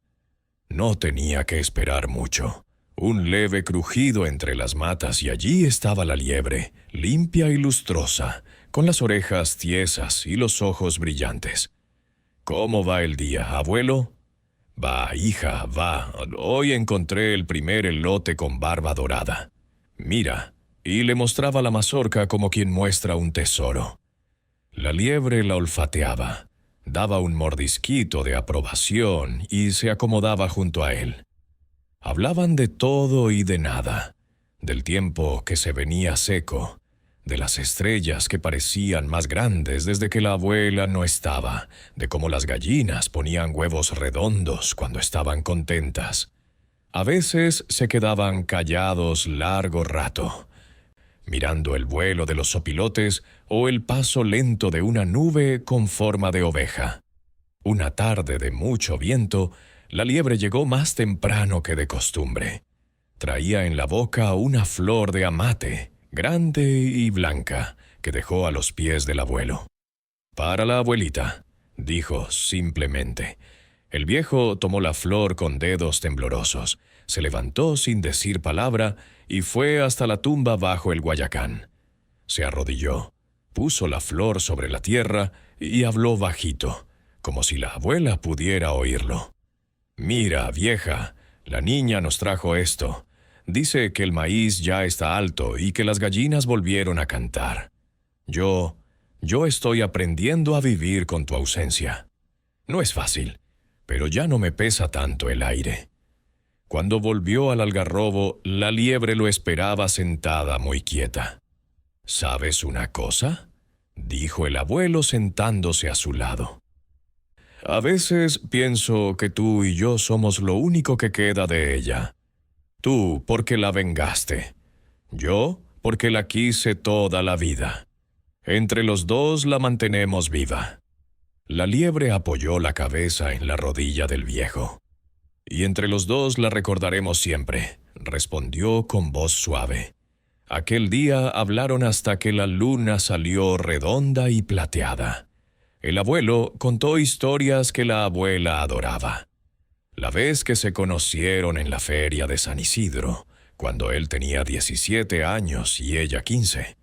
A: No tenía que esperar mucho. Un leve crujido entre las matas y allí estaba la liebre, limpia y lustrosa, con las orejas tiesas y los ojos brillantes. «¿Cómo va el día, abuelo?» «Va, hija, va. Hoy encontré el primer elote con barba dorada. Mira». Y le mostraba la mazorca como quien muestra un tesoro. La liebre la olfateaba, daba un mordisquito de aprobación y se acomodaba junto a él. Hablaban de todo y de nada, del tiempo que se venía seco, de las estrellas que parecían más grandes desde que la abuela no estaba, de cómo las gallinas ponían huevos redondos cuando estaban contentas. A veces se quedaban callados largo rato, mirando el vuelo de los zopilotes o el paso lento de una nube con forma de oveja. Una tarde de mucho viento, la liebre llegó más temprano que de costumbre. Traía en la boca una flor de amate, grande y blanca, que dejó a los pies del abuelo. «Para la abuelita», dijo simplemente. El viejo tomó la flor con dedos temblorosos, se levantó sin decir palabra y fue hasta la tumba bajo el guayacán. Se arrodilló, puso la flor sobre la tierra y habló bajito, como si la abuela pudiera oírlo. «Mira, vieja, la niña nos trajo esto. Dice que el maíz ya está alto y que las gallinas volvieron a cantar. Yo estoy aprendiendo a vivir con tu ausencia. No es fácil, pero ya no me pesa tanto el aire». Cuando volvió al algarrobo, la liebre lo esperaba sentada muy quieta. «¿Sabes una cosa?», dijo el abuelo sentándose a su lado. «A veces pienso que tú y yo somos lo único que queda de ella». Tú, porque la vengaste. Yo, porque la quise toda la vida. Entre los dos la mantenemos viva. La liebre apoyó la cabeza en la rodilla del viejo. Y entre los dos la recordaremos siempre, respondió con voz suave. Aquel día hablaron hasta que la luna salió redonda y plateada. El abuelo contó historias que la abuela adoraba. La vez que se conocieron en la feria de San Isidro, cuando él tenía 17 años y ella 15.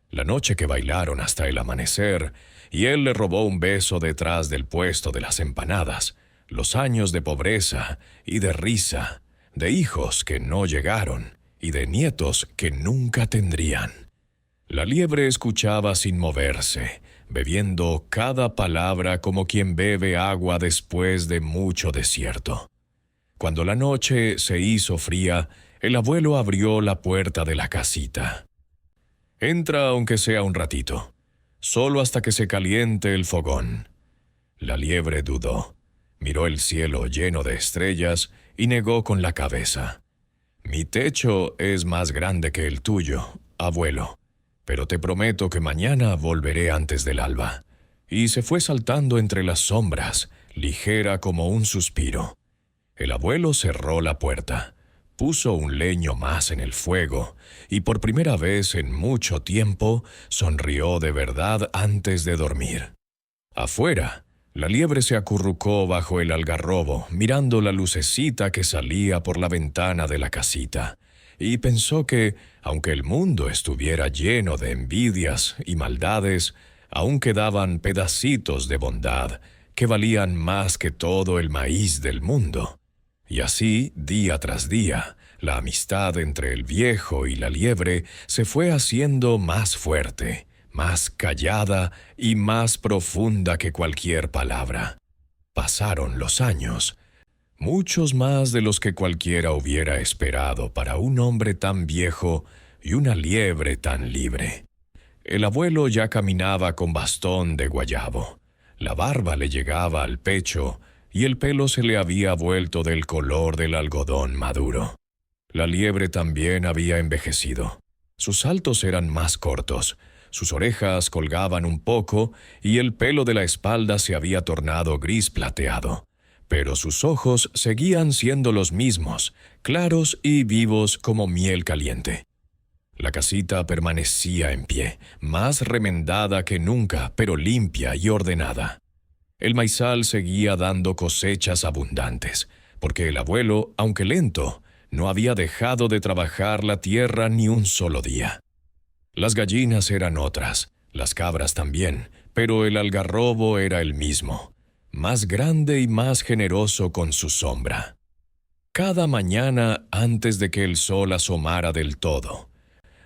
A: La noche que bailaron hasta el amanecer, y él le robó un beso detrás del puesto de las empanadas. Los años de pobreza y de risa, de hijos que no llegaron y de nietos que nunca tendrían. La liebre escuchaba sin moverse, bebiendo cada palabra como quien bebe agua después de mucho desierto. Cuando la noche se hizo fría, el abuelo abrió la puerta de la casita. Entra aunque sea un ratito, solo hasta que se caliente el fogón. La liebre dudó, miró el cielo lleno de estrellas y negó con la cabeza. Mi techo es más grande que el tuyo, abuelo, pero te prometo que mañana volveré antes del alba. Y se fue saltando entre las sombras, ligera como un suspiro. El abuelo cerró la puerta, puso un leño más en el fuego, y por primera vez en mucho tiempo sonrió de verdad antes de dormir. Afuera, la liebre se acurrucó bajo el algarrobo, mirando la lucecita que salía por la ventana de la casita, y pensó que, aunque el mundo estuviera lleno de envidias y maldades, aún quedaban pedacitos de bondad que valían más que todo el maíz del mundo. Y así, día tras día, la amistad entre el viejo y la liebre se fue haciendo más fuerte, más callada y más profunda que cualquier palabra. Pasaron los años, muchos más de los que cualquiera hubiera esperado para un hombre tan viejo y una liebre tan libre. El abuelo ya caminaba con bastón de guayabo. La barba le llegaba al pecho y el pelo se le había vuelto del color del algodón maduro. La liebre también había envejecido. Sus saltos eran más cortos, sus orejas colgaban un poco y el pelo de la espalda se había tornado gris plateado. Pero sus ojos seguían siendo los mismos, claros y vivos como miel caliente. La casita permanecía en pie, más remendada que nunca, pero limpia y ordenada. El maizal seguía dando cosechas abundantes, porque el abuelo, aunque lento, no había dejado de trabajar la tierra ni un solo día. Las gallinas eran otras, las cabras también, pero el algarrobo era el mismo, más grande y más generoso con su sombra. Cada mañana, antes de que el sol asomara del todo,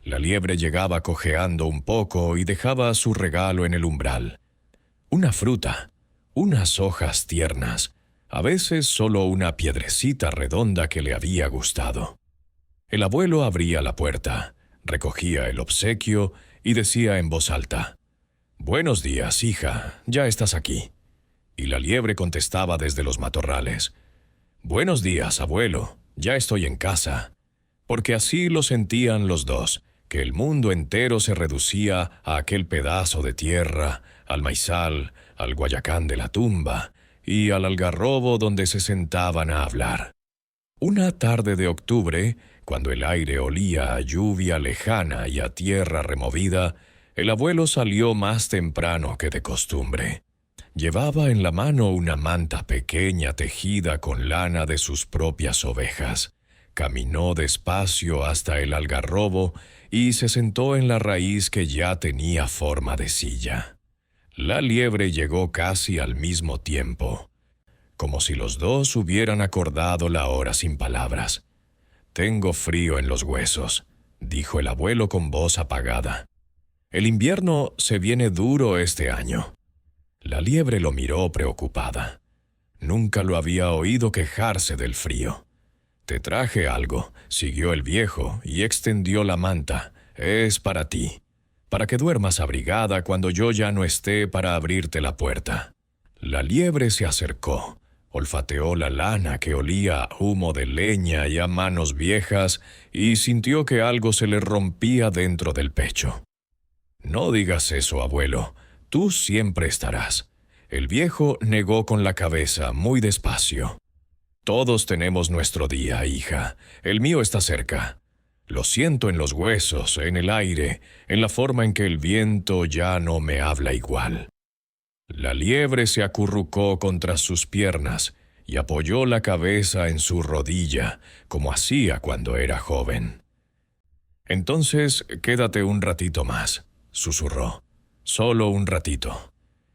A: la liebre llegaba cojeando un poco y dejaba su regalo en el umbral. Una fruta, unas hojas tiernas, a veces solo una piedrecita redonda que le había gustado. El abuelo abría la puerta, recogía el obsequio y decía en voz alta: «Buenos días, hija, ya estás aquí». Y la liebre contestaba desde los matorrales: «Buenos días, abuelo, ya estoy en casa». Porque así lo sentían los dos, que el mundo entero se reducía a aquel pedazo de tierra, al maizal, al guayacán de la tumba y al algarrobo donde se sentaban a hablar. Una tarde de octubre, cuando el aire olía a lluvia lejana y a tierra removida, el abuelo salió más temprano que de costumbre. Llevaba en la mano una manta pequeña tejida con lana de sus propias ovejas. Caminó despacio hasta el algarrobo y se sentó en la raíz que ya tenía forma de silla. La liebre llegó casi al mismo tiempo, como si los dos hubieran acordado la hora sin palabras. «Tengo frío en los huesos», dijo el abuelo con voz apagada. «El invierno se viene duro este año». La liebre lo miró preocupada. Nunca lo había oído quejarse del frío. «Te traje algo», siguió el viejo y extendió la manta. «Es para ti, para que duermas abrigada cuando yo ya no esté para abrirte la puerta». La liebre se acercó, Olfateó la lana que olía a humo de leña y a manos viejas y sintió que algo se le rompía dentro del pecho. «No digas eso, abuelo. Tú siempre estarás». El viejo negó con la cabeza, muy despacio. «Todos tenemos nuestro día, hija. El mío está cerca. Lo siento en los huesos, en el aire, en la forma en que el viento ya no me habla igual». La liebre se acurrucó contra sus piernas y apoyó la cabeza en su rodilla, como hacía cuando era joven. «Entonces, quédate un ratito más», susurró. «Solo un ratito».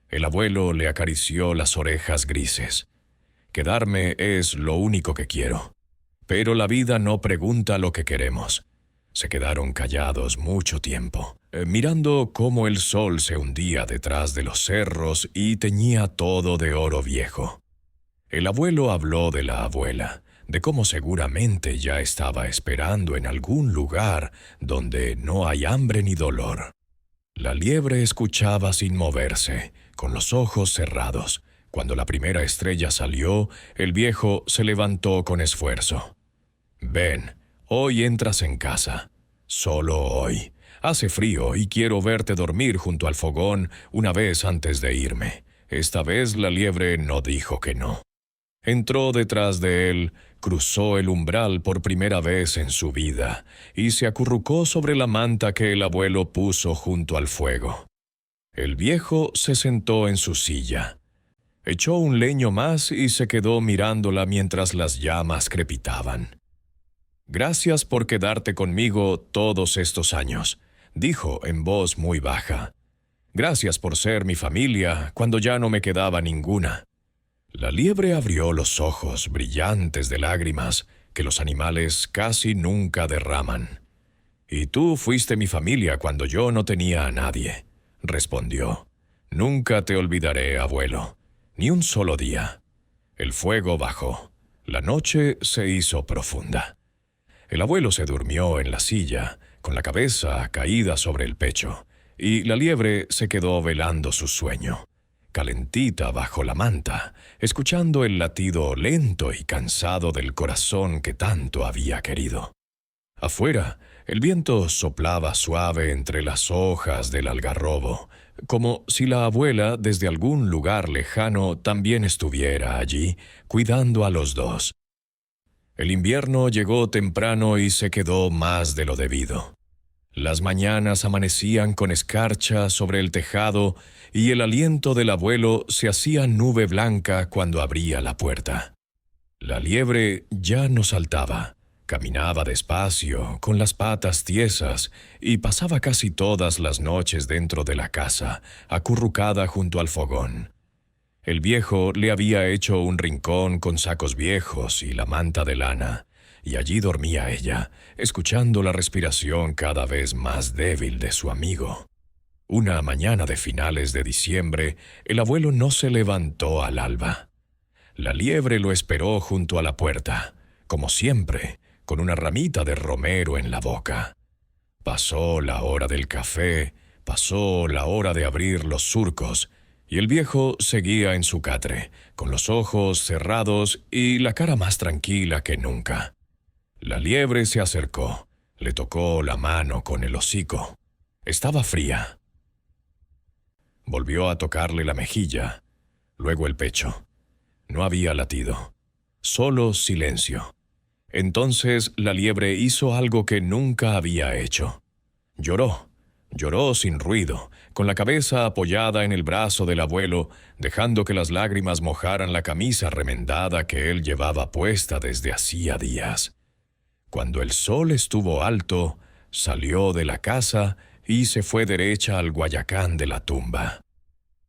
A: El abuelo le acarició las orejas grises. «Quedarme es lo único que quiero. Pero la vida no pregunta lo que queremos». Se quedaron callados mucho tiempo, mirando cómo el sol se hundía detrás de los cerros y teñía todo de oro viejo. El abuelo habló de la abuela, de cómo seguramente ya estaba esperando en algún lugar donde no hay hambre ni dolor. La liebre escuchaba sin moverse, con los ojos cerrados. Cuando la primera estrella salió, el viejo se levantó con esfuerzo. «Ven, hoy entras en casa. Solo hoy. Hace frío y quiero verte dormir junto al fogón una vez antes de irme». Esta vez la liebre no dijo que no. Entró detrás de él, cruzó el umbral por primera vez en su vida y se acurrucó sobre la manta que el abuelo puso junto al fuego. El viejo se sentó en su silla. Echó un leño más y se quedó mirándola mientras las llamas crepitaban. «Gracias por quedarte conmigo todos estos años», dijo en voz muy baja. «Gracias por ser mi familia cuando ya no me quedaba ninguna». La liebre abrió los ojos brillantes de lágrimas que los animales casi nunca derraman. «Y tú fuiste mi familia cuando yo no tenía a nadie», respondió. «Nunca te olvidaré, abuelo, ni un solo día». El fuego bajó. La noche se hizo profunda. El abuelo se durmió en la silla, con la cabeza caída sobre el pecho, y la liebre se quedó velando su sueño, calentita bajo la manta, escuchando el latido lento y cansado del corazón que tanto había querido. Afuera, el viento soplaba suave entre las hojas del algarrobo, como si la abuela desde algún lugar lejano también estuviera allí, cuidando a los dos. El invierno llegó temprano y se quedó más de lo debido. Las mañanas amanecían con escarcha sobre el tejado y el aliento del abuelo se hacía nube blanca cuando abría la puerta. La liebre ya no saltaba, caminaba despacio, con las patas tiesas, y pasaba casi todas las noches dentro de la casa, acurrucada junto al fogón. El viejo le había hecho un rincón con sacos viejos y la manta de lana, y allí dormía ella, escuchando la respiración cada vez más débil de su amigo. Una mañana de finales de diciembre, el abuelo no se levantó al alba. La liebre lo esperó junto a la puerta, como siempre, con una ramita de romero en la boca. Pasó la hora del café, pasó la hora de abrir los surcos, y el viejo seguía en su catre, con los ojos cerrados y la cara más tranquila que nunca. La liebre se acercó, le tocó la mano con el hocico. Estaba fría. Volvió a tocarle la mejilla, luego el pecho. No había latido, solo silencio. Entonces la liebre hizo algo que nunca había hecho. Lloró. Lloró sin ruido, con la cabeza apoyada en el brazo del abuelo, dejando que las lágrimas mojaran la camisa remendada que él llevaba puesta desde hacía días. Cuando el sol estuvo alto, salió de la casa y se fue derecha al guayacán de la tumba.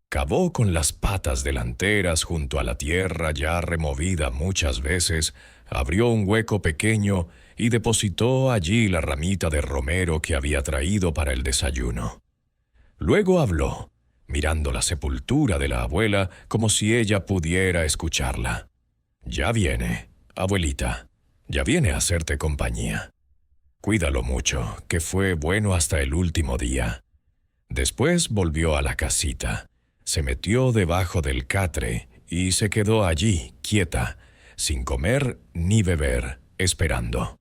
A: Cavó con las patas delanteras junto a la tierra ya removida muchas veces, abrió un hueco pequeño y depositó allí la ramita de romero que había traído para el desayuno. Luego habló, mirando la sepultura de la abuela como si ella pudiera escucharla. «Ya viene, abuelita, ya viene a hacerte compañía. Cuídalo mucho, que fue bueno hasta el último día». Después volvió a la casita, se metió debajo del catre y se quedó allí, quieta, sin comer ni beber, esperando.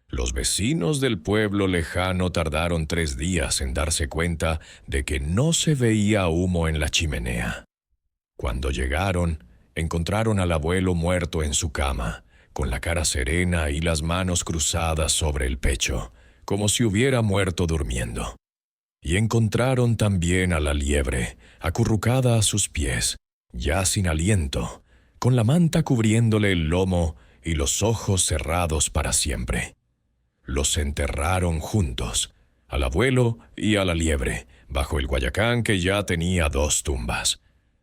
A: Los vecinos del pueblo lejano tardaron 3 días en darse cuenta de que no se veía humo en la chimenea. Cuando llegaron, encontraron al abuelo muerto en su cama, con la cara serena y las manos cruzadas sobre el pecho, como si hubiera muerto durmiendo. Y encontraron también a la liebre, acurrucada a sus pies, ya sin aliento, con la manta cubriéndole el lomo y los ojos cerrados para siempre. Los enterraron juntos, al abuelo y a la liebre, bajo el guayacán que ya tenía 2 tumbas.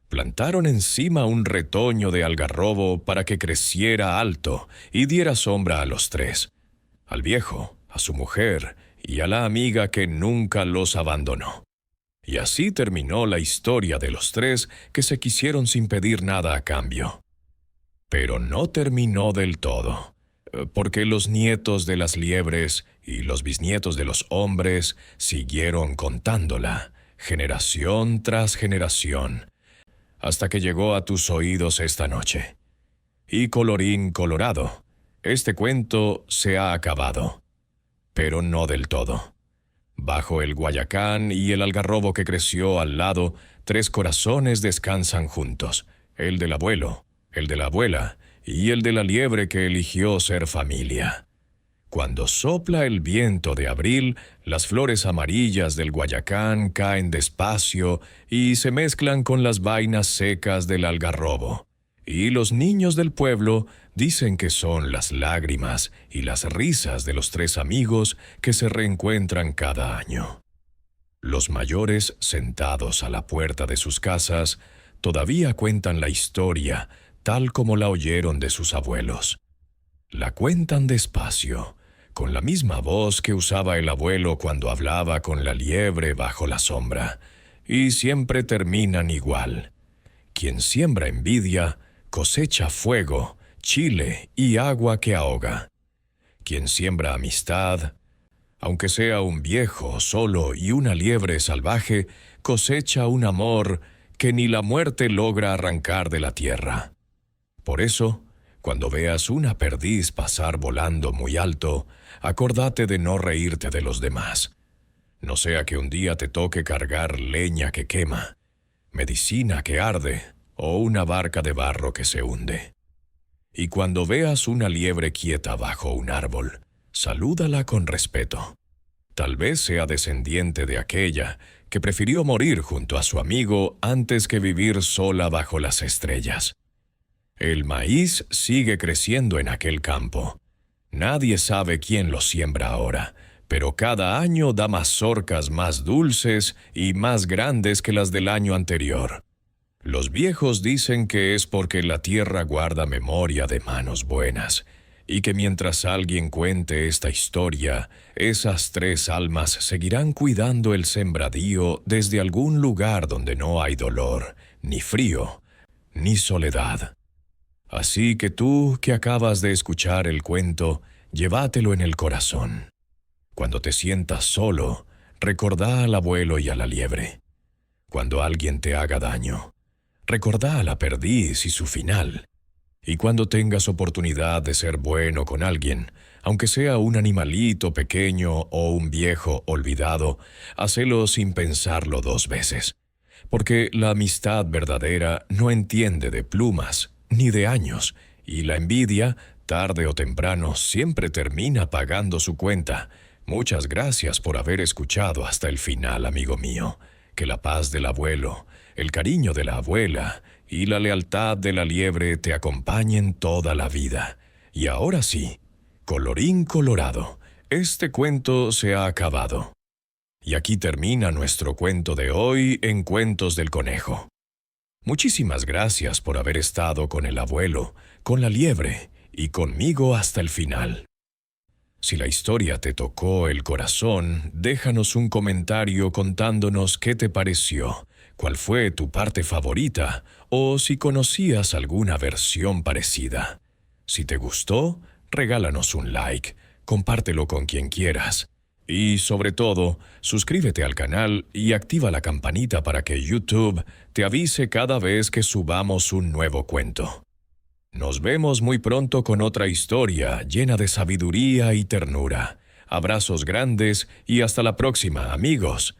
A: Plantaron encima un retoño de algarrobo para que creciera alto y diera sombra a los 3, al viejo, a su mujer y a la amiga que nunca los abandonó. Y así terminó la historia de los 3 que se quisieron sin pedir nada a cambio. Pero no terminó del todo, porque los nietos de las liebres y los bisnietos de los hombres siguieron contándola, generación tras generación, hasta que llegó a tus oídos esta noche. Y colorín colorado, este cuento se ha acabado, pero no del todo. Bajo el guayacán y el algarrobo que creció al lado, 3 corazones descansan juntos, el del abuelo, el de la abuela y el de la liebre que eligió ser familia. Cuando sopla el viento de abril, las flores amarillas del guayacán caen despacio y se mezclan con las vainas secas del algarrobo. Y los niños del pueblo dicen que son las lágrimas y las risas de los 3 amigos que se reencuentran cada año. Los mayores, sentados a la puerta de sus casas, todavía cuentan la historia tal como la oyeron de sus abuelos. La cuentan despacio, con la misma voz que usaba el abuelo cuando hablaba con la liebre bajo la sombra, y siempre terminan igual. Quien siembra envidia, cosecha fuego, chile y agua que ahoga. Quien siembra amistad, aunque sea un viejo solo y una liebre salvaje, cosecha un amor que ni la muerte logra arrancar de la tierra. Por eso, cuando veas una perdiz pasar volando muy alto, acordate de no reírte de los demás. No sea que un día te toque cargar leña que quema, medicina que arde o una barca de barro que se hunde. Y cuando veas una liebre quieta bajo un árbol, salúdala con respeto. Tal vez sea descendiente de aquella que prefirió morir junto a su amigo antes que vivir sola bajo las estrellas. El maíz sigue creciendo en aquel campo. Nadie sabe quién lo siembra ahora, pero cada año da mazorcas más dulces y más grandes que las del año anterior. Los viejos dicen que es porque la tierra guarda memoria de manos buenas, y que mientras alguien cuente esta historia, esas 3 almas seguirán cuidando el sembradío desde algún lugar donde no hay dolor, ni frío, ni soledad. Así que tú, que acabas de escuchar el cuento, llévatelo en el corazón. Cuando te sientas solo, recordá al abuelo y a la liebre. Cuando alguien te haga daño, recordá a la perdiz y su final. Y cuando tengas oportunidad de ser bueno con alguien, aunque sea un animalito pequeño o un viejo olvidado, hacelo sin pensarlo 2 veces. Porque la amistad verdadera no entiende de plumas ni de años, y la envidia, tarde o temprano, siempre termina pagando su cuenta. Muchas gracias por haber escuchado hasta el final, amigo mío. Que la paz del abuelo, el cariño de la abuela y la lealtad de la liebre te acompañen toda la vida. Y ahora sí, colorín colorado, este cuento se ha acabado. Y aquí termina nuestro cuento de hoy en Cuentos del Conejo. Muchísimas gracias por haber estado con el abuelo, con la liebre y conmigo hasta el final. Si la historia te tocó el corazón, déjanos un comentario contándonos qué te pareció, cuál fue tu parte favorita o si conocías alguna versión parecida. Si te gustó, regálanos un like, compártelo con quien quieras. Y sobre todo, suscríbete al canal y activa la campanita para que YouTube te avise cada vez que subamos un nuevo cuento. Nos vemos muy pronto con otra historia llena de sabiduría y ternura. Abrazos grandes y hasta la próxima, amigos.